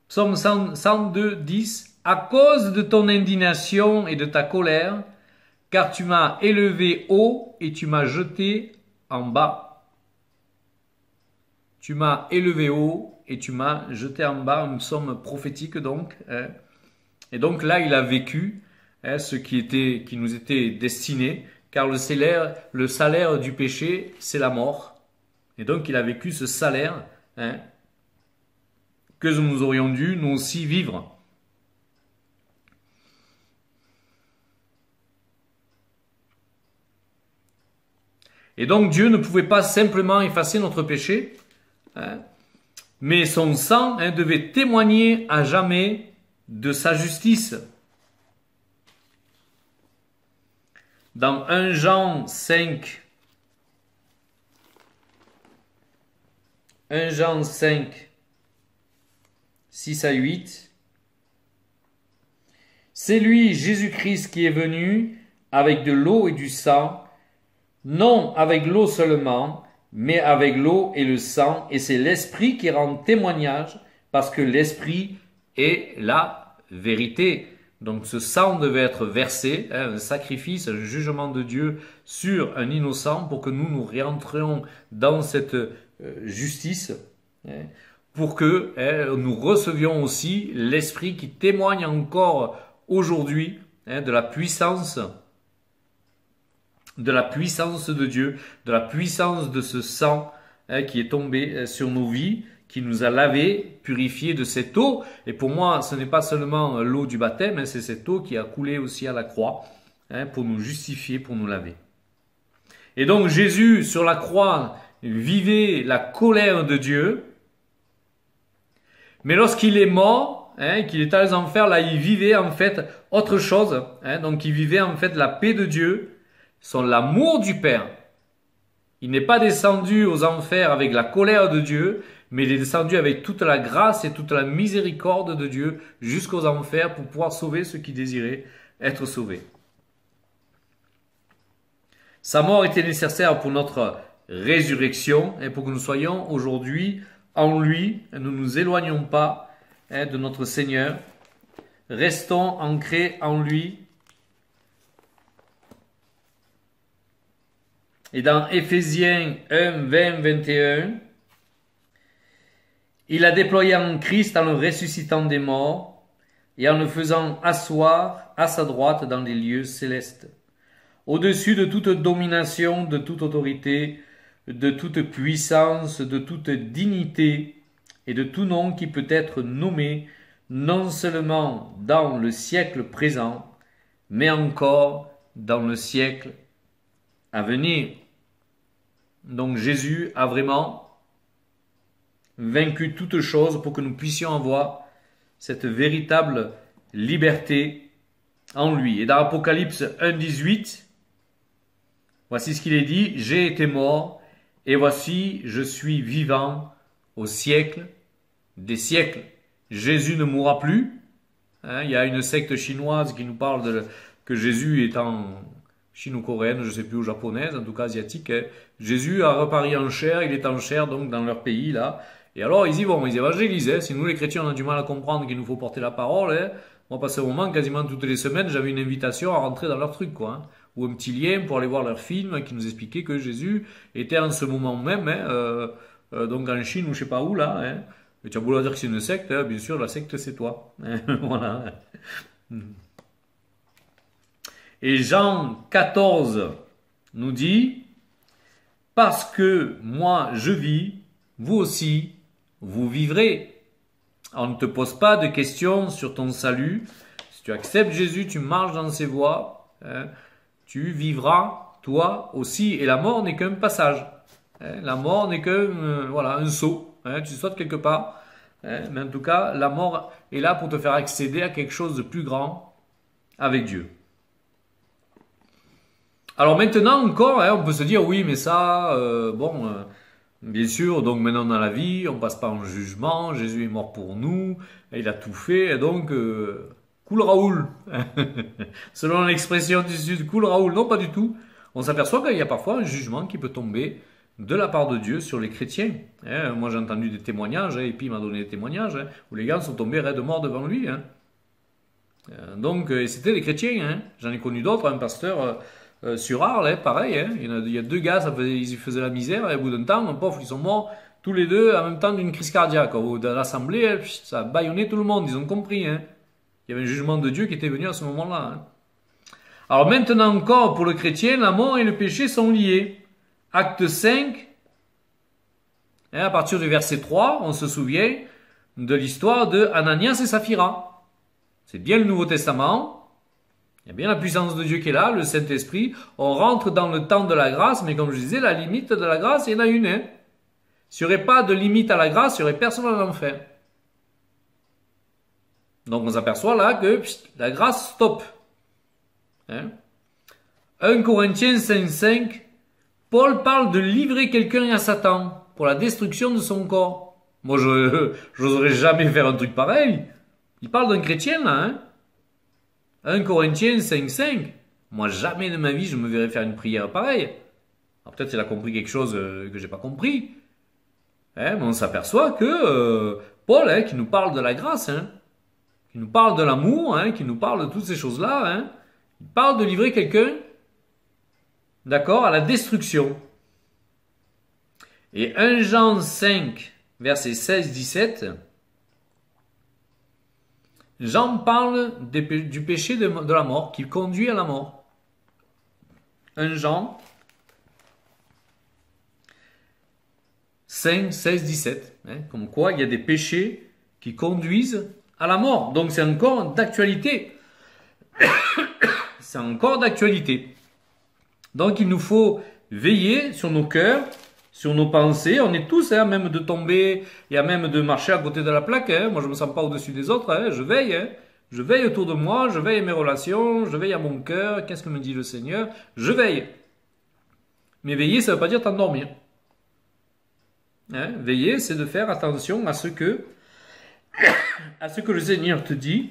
Psaume 102, 10. À cause de ton indignation et de ta colère, car tu m'as élevé haut et tu m'as jeté en bas. Tu m'as élevé haut et tu m'as jeté en bas, un psaume prophétique donc. Hein. Et donc là, il a vécu hein, ce qui nous était destiné, car le salaire du péché, c'est la mort. Et donc il a vécu ce salaire hein, que nous aurions dû nous aussi vivre. Et donc Dieu ne pouvait pas simplement effacer notre péché, hein, mais son sang devait témoigner à jamais de sa justice. Dans 1 Jean 5, 1 Jean 5, 6 à 8, c'est lui, Jésus-Christ, qui est venu avec de l'eau et du sang, non avec l'eau seulement, mais avec l'eau et le sang, et c'est l'Esprit qui rend témoignage, parce que l'Esprit est la vérité. Donc ce sang devait être versé, un sacrifice, un jugement de Dieu sur un innocent, pour que nous réentrions dans cette justice, pour que nous recevions aussi l'Esprit qui témoigne encore aujourd'hui de la puissance de Dieu, de la puissance de ce sang qui est tombé sur nos vies, qui nous a lavés, purifiés de cette eau. Et pour moi, ce n'est pas seulement l'eau du baptême, c'est cette eau qui a coulé aussi à la croix pour nous justifier, pour nous laver. Et donc Jésus, sur la croix, vivait la colère de Dieu, mais lorsqu'il est mort, qu'il est allé aux enfers, là il vivait en fait autre chose, donc il vivait en fait la paix de Dieu, l'amour du Père. Il n'est pas descendu aux enfers avec la colère de Dieu, mais il est descendu avec toute la grâce et toute la miséricorde de Dieu jusqu'aux enfers pour pouvoir sauver ceux qui désiraient être sauvés. Sa mort était nécessaire pour notre résurrection et pour que nous soyons aujourd'hui en lui, ne nous éloignons pas de notre Seigneur, restons ancrés en lui. Et dans Éphésiens 1, 20, 21, il a déployé en Christ en le ressuscitant des morts et en le faisant asseoir à sa droite dans les lieux célestes, au-dessus de toute domination, de toute autorité, de toute puissance, de toute dignité et de tout nom qui peut être nommé non seulement dans le siècle présent, mais encore dans le siècle à venir. Donc Jésus a vraiment vaincu toutes choses pour que nous puissions avoir cette véritable liberté en lui. Et dans Apocalypse 1,18, voici ce qu'il est dit, « J'ai été mort, et voici, je suis vivant au siècle des siècles. » Jésus ne mourra plus. Il y a une secte chinoise qui nous parle que Jésus est en chino-coréenne, je ne sais plus, ou japonaise, en tout cas asiatique. Jésus a reparu en chair, il est en chair donc dans leur pays là. Et alors ils y vont, ils évangélisent. Si nous les chrétiens on a du mal à comprendre qu'il nous faut porter la parole, moi passé un moment, quasiment toutes les semaines, j'avais une invitation à rentrer dans leur truc, quoi. Ou un petit lien pour aller voir leur film qui nous expliquait que Jésus était en ce moment même, donc en Chine ou je sais pas où là. Et tu as beau dire que c'est une secte, bien sûr la secte c'est toi. Voilà. Et Jean 14 nous dit, parce que moi je vis, vous aussi, vous vivrez. On ne te pose pas de questions sur ton salut. Si tu acceptes Jésus, tu marches dans ses voies, tu vivras toi aussi. Et la mort n'est qu'un passage. La mort n'est qu'un un saut. Tu sautes quelque part. Mais en tout cas, la mort est là pour te faire accéder à quelque chose de plus grand avec Dieu. Alors maintenant encore, on peut se dire, oui, mais ça, bien sûr, donc maintenant dans la vie, on passe pas en jugement, Jésus est mort pour nous, il a tout fait, et donc, cool Raoul. Selon l'expression du Sud, cool Raoul. Non, pas du tout. On s'aperçoit qu'il y a parfois un jugement qui peut tomber de la part de Dieu sur les chrétiens. Moi j'ai entendu des témoignages, et puis il m'a donné des témoignages, où les gars sont tombés raides morts devant lui. Donc, et c'était des chrétiens. J'en ai connu d'autres, un pasteur sur Arles, pareil. Il y a deux gars, ils faisaient la misère, et au bout d'un temps, pauvre, ils sont morts tous les deux en même temps d'une crise cardiaque. Dans l'assemblée, ça a bâillonné tout le monde, ils ont compris. Il y avait un jugement de Dieu qui était venu à ce moment-là. Alors maintenant encore, pour le chrétien, la mort et le péché sont liés. Acte 5, à partir du verset 3, on se souvient de l'histoire de Ananias et Saphira. C'est bien le Nouveau Testament. Il y a bien la puissance de Dieu qui est là, le Saint-Esprit. On rentre dans le temps de la grâce, mais comme je disais, la limite de la grâce, il y en a une. Hein. S'il n'y aurait pas de limite à la grâce, il n'y aurait personne en enfer. Donc on s'aperçoit là que la grâce stop. Hein? 1 Corinthiens 5,5, Paul parle de livrer quelqu'un à Satan pour la destruction de son corps. Moi, je n'oserais jamais faire un truc pareil. Il parle d'un chrétien là. Hein? 1 Corinthiens 5,5. Moi, jamais de ma vie, je me verrais faire une prière pareille. Alors peut-être qu'il a compris quelque chose que j'ai pas compris. Hein, mais on s'aperçoit que Paul, hein, qui nous parle de la grâce, hein, qui nous parle de l'amour, hein, qui nous parle de toutes ces choses-là, hein, il parle de livrer quelqu'un, d'accord, à la destruction. Et 1 Jean 5, versets 16-17, Jean parle du péché de la mort qui conduit à la mort. 1 Jean 5, 16, 17. Hein, comme quoi, il y a des péchés qui conduisent à la mort. Donc, c'est encore d'actualité. C'est encore d'actualité. Donc, il nous faut veiller sur nos cœurs, sur nos pensées. On est tous, hein, même de tomber, et à même de marcher à côté de la plaque. Hein. Moi, je me sens pas au-dessus des autres. Hein. Je veille. Hein. Je veille autour de moi. Je veille à mes relations. Je veille à mon cœur. Qu'est-ce que me dit le Seigneur? Je veille. Mais veiller, ça ne veut pas dire t'endormir. Hein, veiller, c'est de faire attention à ce que le Seigneur te dit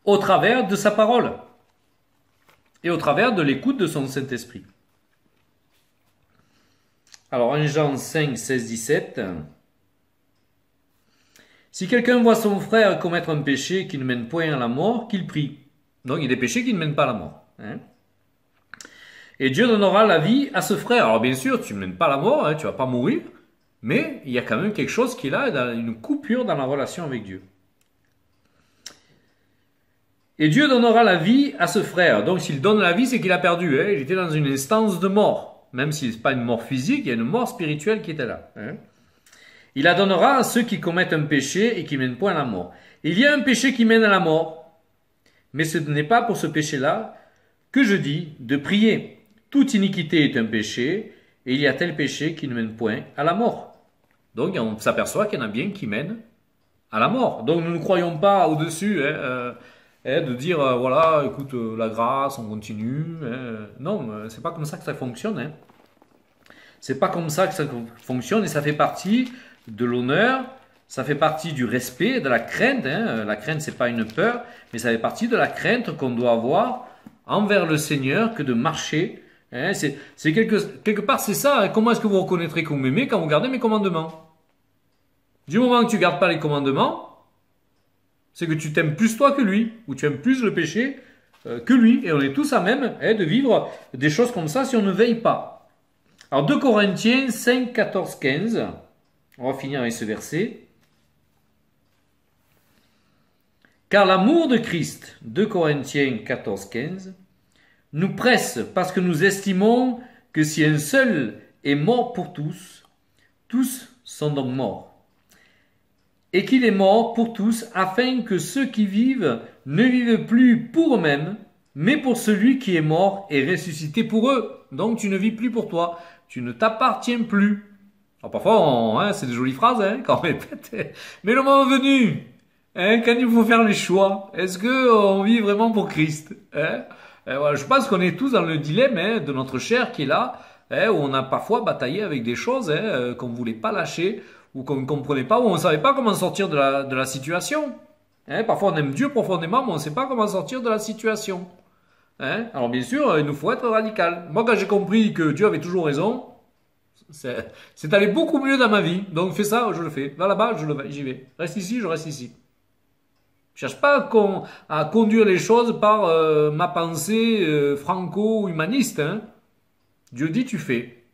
au travers de sa parole et au travers de l'écoute de son Saint-Esprit. Alors, 1 Jean 5, 16, 17. Si quelqu'un voit son frère commettre un péché qui ne mène point à la mort, qu'il prie. Donc, il y a des péchés qui ne mènent pas à la mort. Hein. Et Dieu donnera la vie à ce frère. Alors, bien sûr, tu ne mènes pas à la mort, hein, tu ne vas pas mourir. Mais il y a quand même quelque chose qui est là, une coupure dans la relation avec Dieu. Et Dieu donnera la vie à ce frère. Donc s'il donne la vie, c'est qu'il a perdu. Hein. Il était dans une instance de mort. Même si ce n'est pas une mort physique, il y a une mort spirituelle qui était là. Hein. Il la donnera à ceux qui commettent un péché et qui ne mènent point à la mort. Il y a un péché qui mène à la mort. Mais ce n'est pas pour ce péché-là que je dis de prier. Toute iniquité est un péché, et il y a tel péché qui ne mène point à la mort. Donc, on s'aperçoit qu'il y en a bien qui mènent à la mort. Donc, nous ne croyons pas au-dessus de dire, voilà, écoute, la grâce, on continue. Non, c'est pas comme ça que ça fonctionne. Hein. C'est pas comme ça que ça fonctionne et ça fait partie de l'honneur, ça fait partie du respect, de la crainte. Hein. La crainte, c'est pas une peur, mais ça fait partie de la crainte qu'on doit avoir envers le Seigneur que de marcher. Hein, c'est quelque part, c'est ça. Hein. Comment est-ce que vous reconnaîtrez que vous m'aimez quand vous gardez mes commandements? Du moment que tu ne gardes pas les commandements, c'est que tu t'aimes plus toi que lui, ou tu aimes plus le péché que lui. Et on est tous à même de vivre des choses comme ça si on ne veille pas. Alors 2 Corinthiens 5, 14, 15. On va finir avec ce verset. Car l'amour de Christ, 2 Corinthiens 14, 15, nous presse parce que nous estimons que si un seul est mort pour tous, tous sont donc morts. Et qu'il est mort pour tous afin que ceux qui vivent ne vivent plus pour eux-mêmes, mais pour celui qui est mort et ressuscité pour eux. Donc tu ne vis plus pour toi, tu ne t'appartiens plus. Alors parfois, c'est des jolies phrases quand on répète, mais le moment venu, quand il faut faire les choix, est-ce qu'on vit vraiment pour Christ voilà, je pense qu'on est tous dans le dilemme de notre chair qui est là, où on a parfois bataillé avec des choses qu'on ne voulait pas lâcher, ou qu'on ne comprenait pas, ou on ne savait pas comment sortir de la situation. Parfois on aime Dieu profondément, mais on ne sait pas comment sortir de la situation. Alors bien sûr, il nous faut être radical. Moi quand j'ai compris que Dieu avait toujours raison, c'est allé beaucoup mieux dans ma vie. Donc fais ça, je le fais. Va là-bas, j'y vais. Reste ici, je reste ici. Je ne cherche pas à conduire les choses par ma pensée franco-humaniste. Dieu dit, tu fais.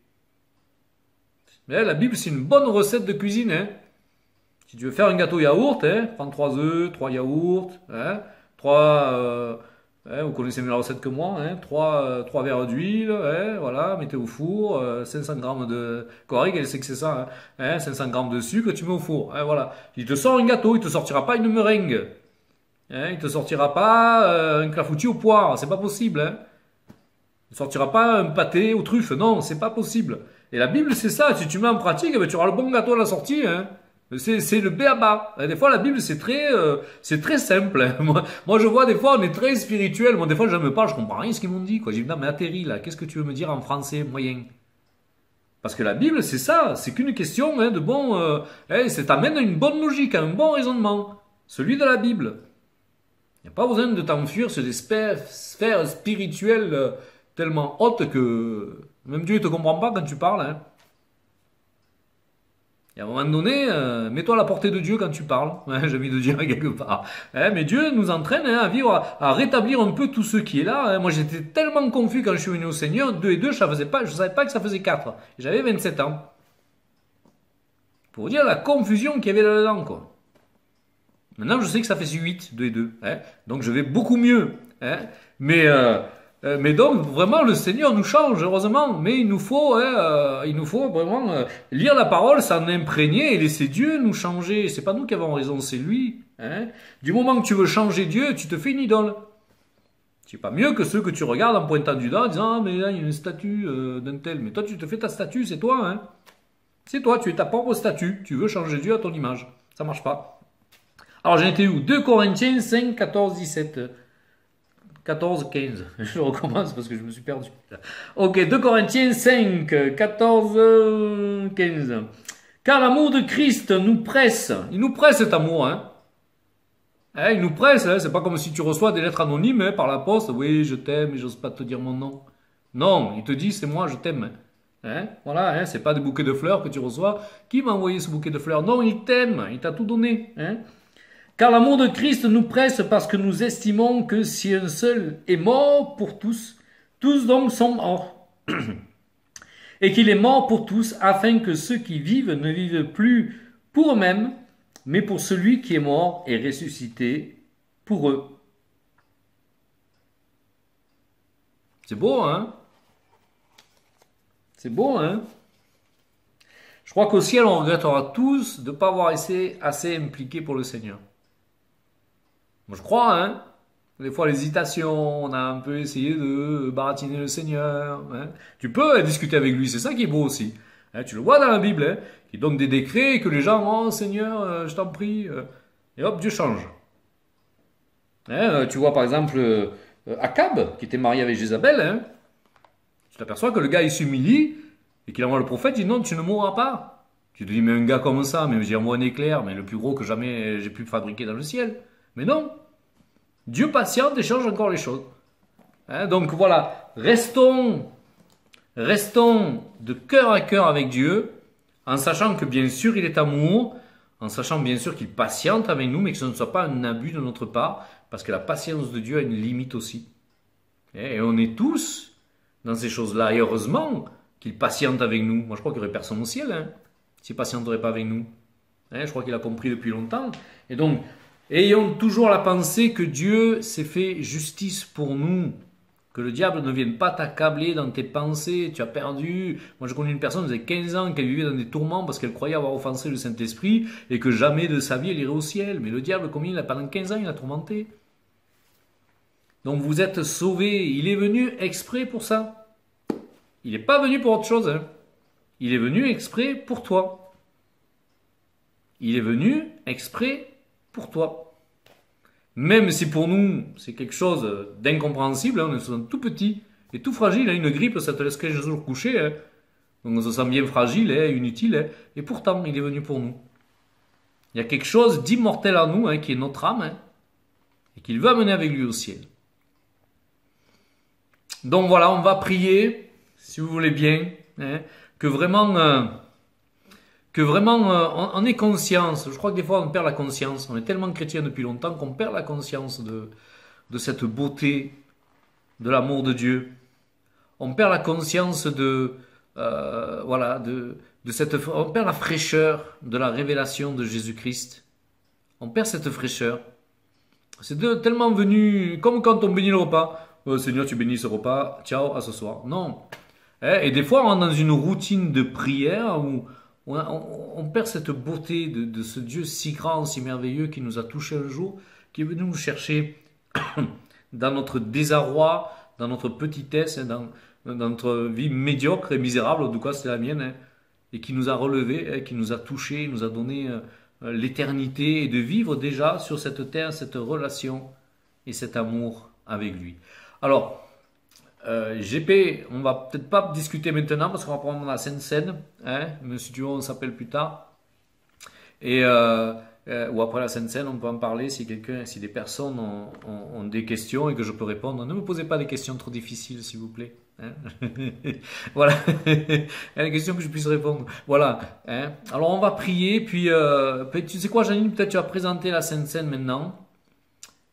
Mais la Bible, c'est une bonne recette de cuisine. Si tu veux faire un gâteau yaourt, prends 3 œufs, 3 yaourts, 3... vous connaissez mieux la recette que moi, 3 verres d'huile, voilà, mettez au four, 500 grammes de... Correct, elle sait que c'est ça, 500 grammes de sucre, tu mets au four, voilà. Il te sort un gâteau, il ne te sortira pas une meringue. Hein, il ne te sortira pas un clafoutis aux poires, c'est pas possible. Hein. Il ne sortira pas un pâté aux truffes, non, c'est pas possible. Et la Bible, c'est ça, si tu mets en pratique, ben, tu auras le bon gâteau à la sortie. Hein. C'est le b.a.-ba. Des fois, la Bible, c'est très simple. Hein. Moi, je vois des fois, on est très spirituel. Moi, des fois, je me parle, je comprends rien ce qu'ils m'ont dit. Quoi. Je dis, non, mais atterris là, qu'est-ce que tu veux me dire en français moyen? Parce que la Bible, c'est ça, c'est qu'une question hein, de bon... ça t'amène à une bonne logique, à un bon raisonnement. Celui de la Bible. Il n'y a pas besoin de t'enfuir sur des sphères spirituelles tellement hautes que même Dieu ne te comprend pas quand tu parles. Hein. Et à un moment donné, mets-toi à la portée de Dieu quand tu parles. Ouais, j'ai envie de dire quelque part. Hein, mais Dieu nous entraîne hein, à vivre, à rétablir un peu tout ce qui est là. Hein. Moi, j'étais tellement confus quand je suis venu au Seigneur. 2 et 2, je ne savais pas que ça faisait 4. J'avais 27 ans. Pour vous dire la confusion qu'il y avait là-dedans, quoi. Maintenant, je sais que ça fait 8, 2 et 2. Hein. Donc, je vais beaucoup mieux. Hein. Mais donc, vraiment, le Seigneur nous change, heureusement. Mais il nous faut vraiment lire la parole, s'en imprégner et laisser Dieu nous changer. C'est pas nous qui avons raison, c'est lui. Hein. Du moment que tu veux changer Dieu, tu te fais une idole. Tu n'es pas mieux que ceux que tu regardes en pointant du doigt en disant « Ah, mais là, il y a une statue d'un tel. » Mais toi, tu te fais ta statue, c'est toi. Hein. C'est toi, tu es ta propre statue. Tu veux changer Dieu à ton image. Ça marche pas. Alors, j'en étais où? 2 Corinthiens 5, 14, 17. 14, 15. Je recommence parce que je me suis perdu. Ok, 2 Corinthiens 5, 14, 15. Car l'amour de Christ nous presse. Il nous presse cet amour. Hein. Hein, il nous presse. Hein. C'est pas comme si tu reçois des lettres anonymes hein, par la poste. Oui, je t'aime, mais j'ose pas te dire mon nom. Non, il te dit c'est moi, je t'aime. Hein, voilà, hein, c'est pas des bouquets de fleurs que tu reçois. Qui m'a envoyé ce bouquet de fleurs? Non, il t'aime, il t'a tout donné. Hein. Car l'amour de Christ nous presse parce que nous estimons que si un seul est mort pour tous, tous donc sont morts. Et qu'il est mort pour tous afin que ceux qui vivent ne vivent plus pour eux-mêmes, mais pour celui qui est mort et ressuscité pour eux. C'est beau, hein? C'est beau, hein? Je crois qu'au ciel, on regrettera tous de ne pas avoir été assez impliqués pour le Seigneur. Moi, je crois, hein. Des fois, l'hésitation, on a un peu essayé de baratiner le Seigneur. Hein. Tu peux discuter avec lui, c'est ça qui est beau aussi. Hein, tu le vois dans la Bible, hein. Il donne des décrets et que les gens, oh Seigneur, je t'en prie. Et hop, Dieu change. Hein, tu vois par exemple Akab, qui était marié avec Jézabel. Hein. Tu t'aperçois que le gars, il s'humilie et qu'il envoie le prophète, il dit non, tu ne mourras pas. Tu te dis, mais un gars comme ça, mais j'ai envoyé un éclair, mais le plus gros que jamais j'ai pu fabriquer dans le ciel. Mais non, Dieu patiente et change encore les choses. Hein, donc voilà, restons de cœur à cœur avec Dieu, en sachant que bien sûr il est amour, en sachant bien sûr qu'il patiente avec nous, mais que ce ne soit pas un abus de notre part, parce que la patience de Dieu a une limite aussi. Et on est tous dans ces choses-là, et heureusement qu'il patiente avec nous. Moi je crois qu'il n'y aurait personne au ciel, hein, s'il ne patienterait pas avec nous. Hein, je crois qu'il a compris depuis longtemps. Et donc, ayons toujours la pensée que Dieu s'est fait justice pour nous. Que le diable ne vienne pas t'accabler dans tes pensées. Tu as perdu. Moi, je connais une personne qui faisait 15 ans qu'elle vivait dans des tourments parce qu'elle croyait avoir offensé le Saint-Esprit et que jamais de sa vie elle irait au ciel. Mais le diable, combien pendant 15 ans, il a tourmenté. Donc vous êtes sauvés. Il est venu exprès pour ça. Il n'est pas venu pour autre chose. Hein. Il est venu exprès pour toi. Il est venu exprès pour toi. Même si pour nous, c'est quelque chose d'incompréhensible, hein, on est tout petit et tout fragile. Hein, une grippe, ça te laisse 15 jours couché. Hein. Donc on se sent bien fragile, hein, inutile. Hein, et pourtant, il est venu pour nous. Il y a quelque chose d'immortel en nous, hein, qui est notre âme, hein, et qu'il veut amener avec lui au ciel. Donc voilà, on va prier, si vous voulez bien, hein, que vraiment on ait conscience. Je crois que des fois on perd la conscience. On est tellement chrétien depuis longtemps qu'on perd la conscience de cette beauté de l'amour de Dieu. On perd la conscience de cette, on perd la fraîcheur de la révélation de Jésus-Christ. On perd cette fraîcheur. C'est tellement venu, comme quand on bénit le repas. Oh, Seigneur, tu bénis ce repas. Ciao, à ce soir. Non. Et des fois, on est dans une routine de prière où on perd cette beauté de ce Dieu si grand, si merveilleux qui nous a touchés un jour qui est venu nous chercher dans notre désarroi, dans notre petitesse, hein, dans notre vie médiocre et misérable, en tout cas c'est la mienne, hein, et qui nous a relevés, hein, qui nous a touchés, nous a donné l'éternité et de vivre déjà sur cette terre, cette relation et cet amour avec lui. Alors, GP, on va peut-être pas discuter maintenant parce qu'on va prendre la Sainte Seine, hein, mais si tu veux on s'appelle plus tard. Et ou après la Sainte Seine, on peut en parler si quelqu'un, si des personnes ont des questions et que je peux répondre. Ne me posez pas des questions trop difficiles, s'il vous plaît. Hein. Voilà, des questions que je puisse répondre. Voilà. Hein. Alors on va prier, puis tu sais quoi, Janine, peut-être tu vas présenter la Sainte Seine maintenant.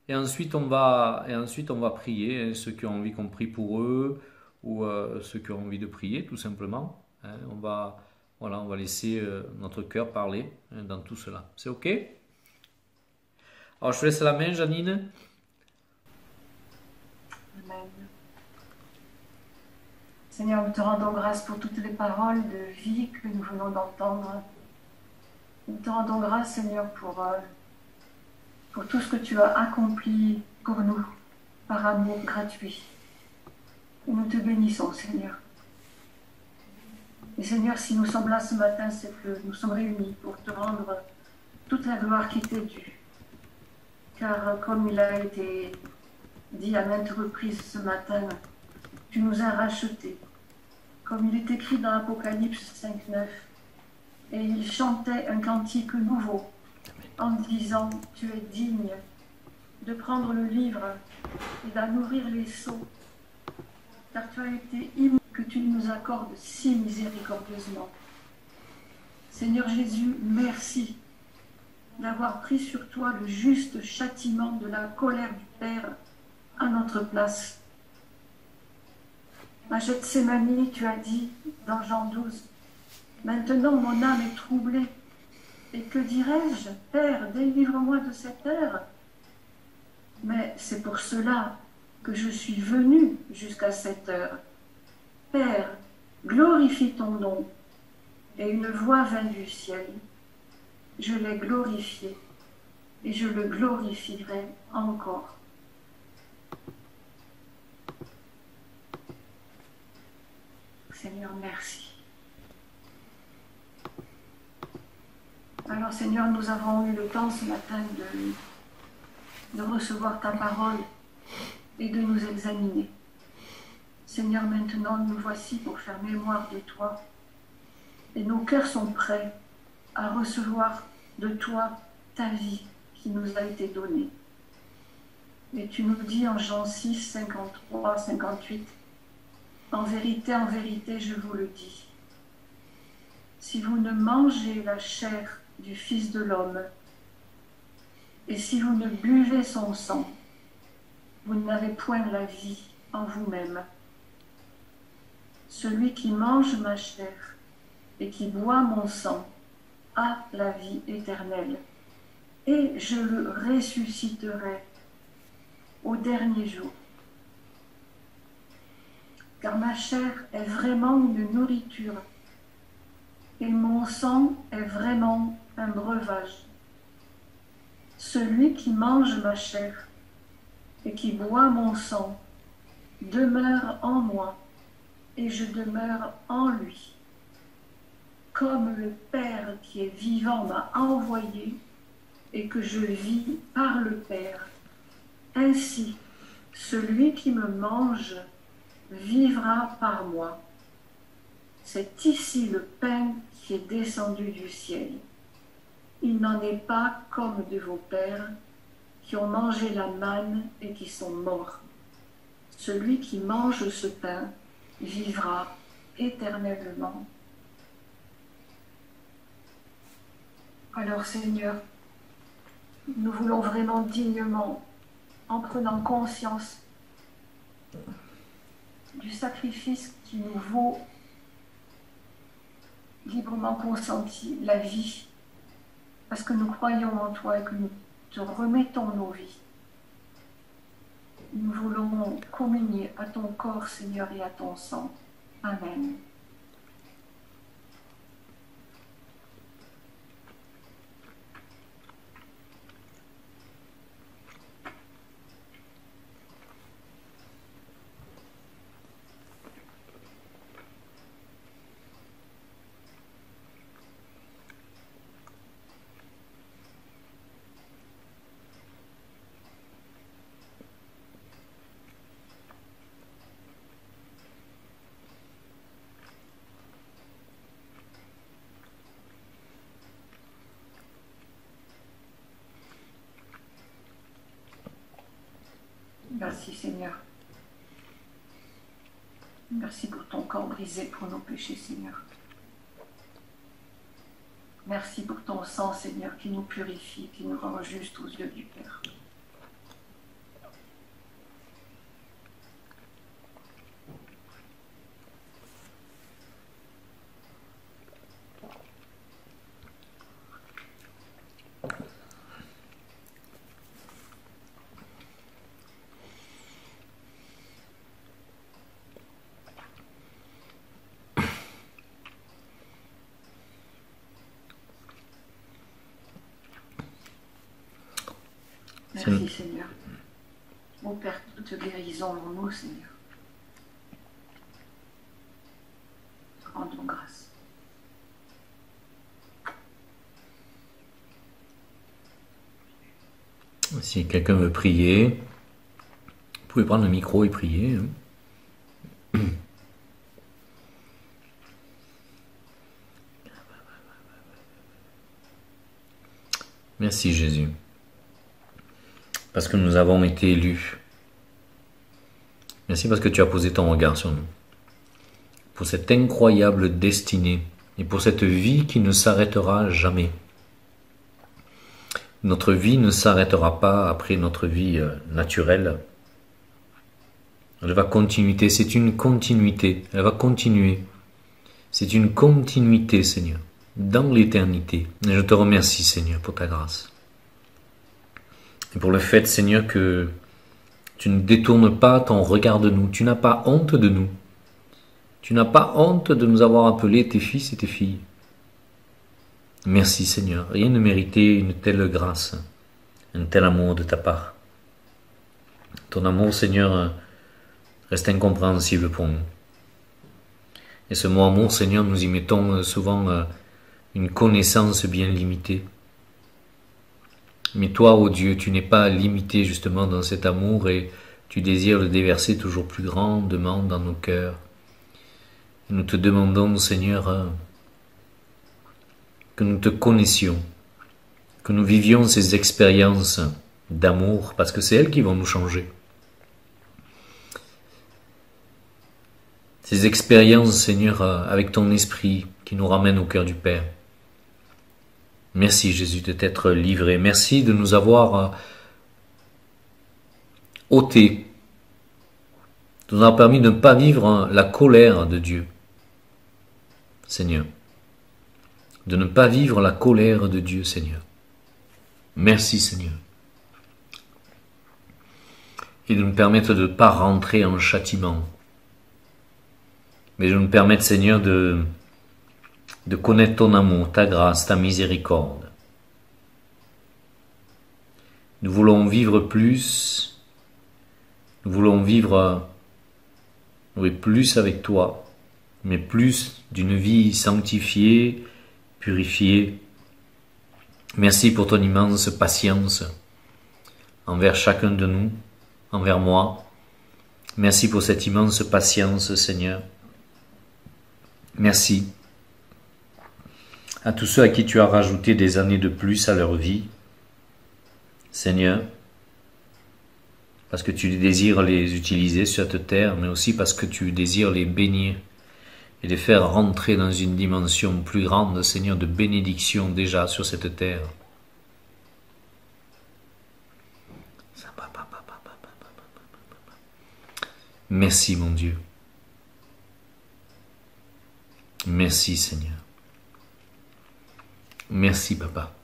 Et ensuite on va prier, hein, ceux qui ont envie qu'on prie pour eux ou ceux qui ont envie de prier, tout simplement. Hein. Voilà, on va laisser notre cœur parler, hein, dans tout cela. C'est OK? Alors je te laisse la main, Janine. Amen. Seigneur, nous te rendons grâce pour toutes les paroles de vie que nous venons d'entendre. Nous te rendons grâce, Seigneur, pour tout ce que tu as accompli pour nous, par amour gratuit. Et nous te bénissons, Seigneur. Et Seigneur, si nous sommes là ce matin, c'est que nous sommes réunis pour te rendre toute la gloire qui t'est due. Car comme il a été dit à maintes reprises ce matin, tu nous as rachetés. Comme il est écrit dans l'Apocalypse 5:9, et il chantait un cantique nouveau en disant, tu es digne de prendre le livre et d'en nourrir les seaux, car tu as été immense que tu nous accordes si miséricordieusement. Seigneur Jésus, merci d'avoir pris sur toi le juste châtiment de la colère du Père à notre place. À Gethsémani, tu as dit dans Jean 12, maintenant mon âme est troublée, et que dirais-je, Père, délivre-moi de cette heure. Mais c'est pour cela que je suis venu jusqu'à cette heure. Père, glorifie ton nom. Et une voix vint du ciel. Je l'ai glorifié, et je le glorifierai encore. Seigneur, merci. Alors Seigneur, nous avons eu le temps ce matin de recevoir ta parole et de nous examiner. Seigneur, maintenant nous voici pour faire mémoire de toi. Et nos cœurs sont prêts à recevoir de toi ta vie qui nous a été donnée. Et tu nous dis en Jean 6, 53, 58, en vérité, je vous le dis, si vous ne mangez la chair du Fils de l'homme, et si vous ne buvez son sang, vous n'avez point la vie en vous-même. Celui qui mange ma chair et qui boit mon sang a la vie éternelle, et je le ressusciterai au dernier jour. Car ma chair est vraiment une nourriture, et mon sang est vraiment un breuvage. Celui qui mange ma chair et qui boit mon sang demeure en moi, et je demeure en lui. Comme le Père qui est vivant m'a envoyé, et que je vis par le Père, ainsi celui qui me mange vivra par moi. C'est ici le pain qui est descendu du ciel. Il n'en est pas comme de vos pères qui ont mangé la manne et qui sont morts. Celui qui mange ce pain vivra éternellement. Alors Seigneur, nous voulons vraiment dignement, en prenant conscience du sacrifice qui nous vaut librement consenti la vie, parce que nous croyons en toi et que nous te remettons nos vies. Nous voulons communier à ton corps, Seigneur, et à ton sang. Amen. Seigneur. Merci pour ton corps brisé pour nos péchés, Seigneur. Merci pour ton sang, Seigneur, qui nous purifie, qui nous rend justes aux yeux du Père. Merci, Seigneur. Ô Père, toute guérison en nous, Seigneur. Rendons grâce. Si quelqu'un veut prier, vous pouvez prendre le micro et prier. Merci Jésus. Parce que nous avons été élus. Merci parce que tu as posé ton regard sur nous. Pour cette incroyable destinée et pour cette vie qui ne s'arrêtera jamais. Notre vie ne s'arrêtera pas après notre vie naturelle. Elle va continuer, c'est une continuité, elle va continuer. C'est une continuité, Seigneur, dans l'éternité. Et je te remercie, Seigneur, pour ta grâce. Et pour le fait, Seigneur, que tu ne détournes pas ton regard de nous. Tu n'as pas honte de nous. Tu n'as pas honte de nous avoir appelés tes fils et tes filles. Merci, Seigneur. Rien ne méritait une telle grâce, un tel amour de ta part. Ton amour, Seigneur, reste incompréhensible pour nous. Et ce mot amour, Seigneur, nous y mettons souvent une connaissance bien limitée. Mais toi, ô Dieu, tu n'es pas limité justement dans cet amour et tu désires le déverser toujours plus grandement dans nos cœurs. Et nous te demandons, Seigneur, que nous te connaissions, que nous vivions ces expériences d'amour, parce que c'est elles qui vont nous changer. Ces expériences, Seigneur, avec ton esprit qui nous ramènent au cœur du Père. Merci Jésus de t'être livré. Merci de nous avoir ôté, de nous avoir permis de ne pas vivre la colère de Dieu. Seigneur, de ne pas vivre la colère de Dieu, Seigneur. Merci Seigneur. Et de nous permettre de ne pas rentrer en châtiment, mais de nous permettre, Seigneur, de connaître ton amour, ta grâce, ta miséricorde. Nous voulons vivre plus, nous voulons vivre plus avec toi, mais plus d'une vie sanctifiée, purifiée. Merci pour ton immense patience envers chacun de nous, envers moi. Merci pour cette immense patience, Seigneur. Merci à tous ceux à qui tu as rajouté des années de plus à leur vie, Seigneur, parce que tu désires les utiliser sur cette terre, mais aussi parce que tu désires les bénir et les faire rentrer dans une dimension plus grande, Seigneur, de bénédiction déjà sur cette terre. Merci mon Dieu. Merci Seigneur. Merci Papa.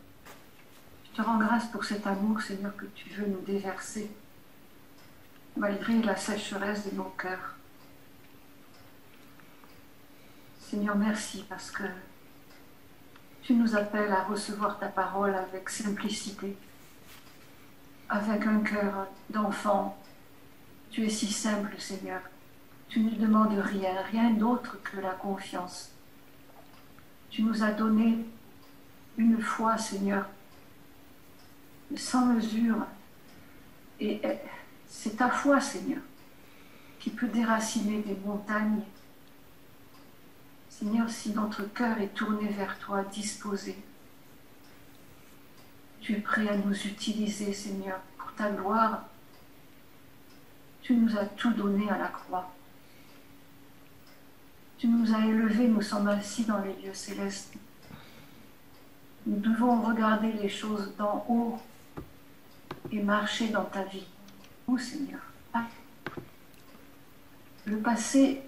Je te rends grâce pour cet amour, Seigneur, que tu veux nous déverser, malgré la sécheresse de nos cœurs. Seigneur, merci parce que tu nous appelles à recevoir ta parole avec simplicité, avec un cœur d'enfant. Tu es si simple, Seigneur. Tu ne demandes rien, rien d'autre que la confiance. Tu nous as donné une foi, Seigneur, sans mesure. Et c'est ta foi, Seigneur, qui peut déraciner des montagnes. Seigneur, si notre cœur est tourné vers toi, disposé, tu es prêt à nous utiliser, Seigneur, pour ta gloire. Tu nous as tout donné à la croix. Tu nous as élevés, nous sommes assis dans les lieux célestes. Nous devons regarder les choses d'en haut et marcher dans ta vie. Oh Seigneur, le passé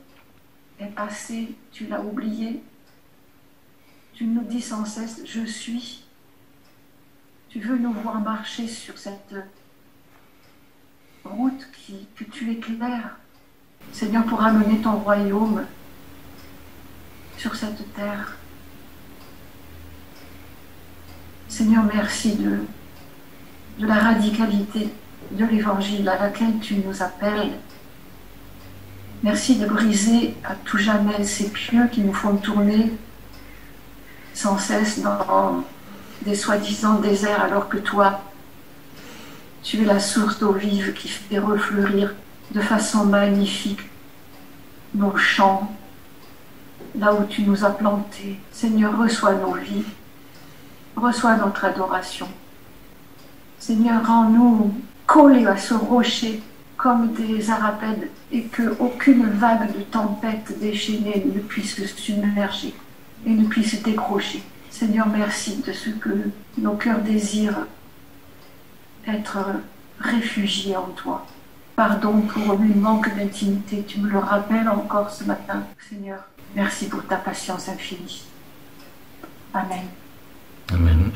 est passé, tu l'as oublié. Tu nous dis sans cesse, je suis. Tu veux nous voir marcher sur cette route que tu éclaires, Seigneur, pour amener ton royaume sur cette terre. Seigneur, merci de la radicalité de l'Évangile à laquelle tu nous appelles. Merci de briser à tout jamais ces pieux qui nous font tourner sans cesse dans des soi-disant déserts, alors que toi, tu es la source d'eau vive qui fait refleurir de façon magnifique nos champs, là où tu nous as plantés. Seigneur, reçois nos vies, reçois notre adoration. Seigneur, rends-nous collés à ce rocher comme des arapèdes et qu'aucune vague de tempête déchaînée ne puisse le submerger et ne puisse décrocher. Seigneur, merci de ce que nos cœurs désirent être réfugiés en toi. Pardon pour le manque d'intimité, tu me le rappelles encore ce matin, Seigneur. Merci pour ta patience infinie. Amen. Amen.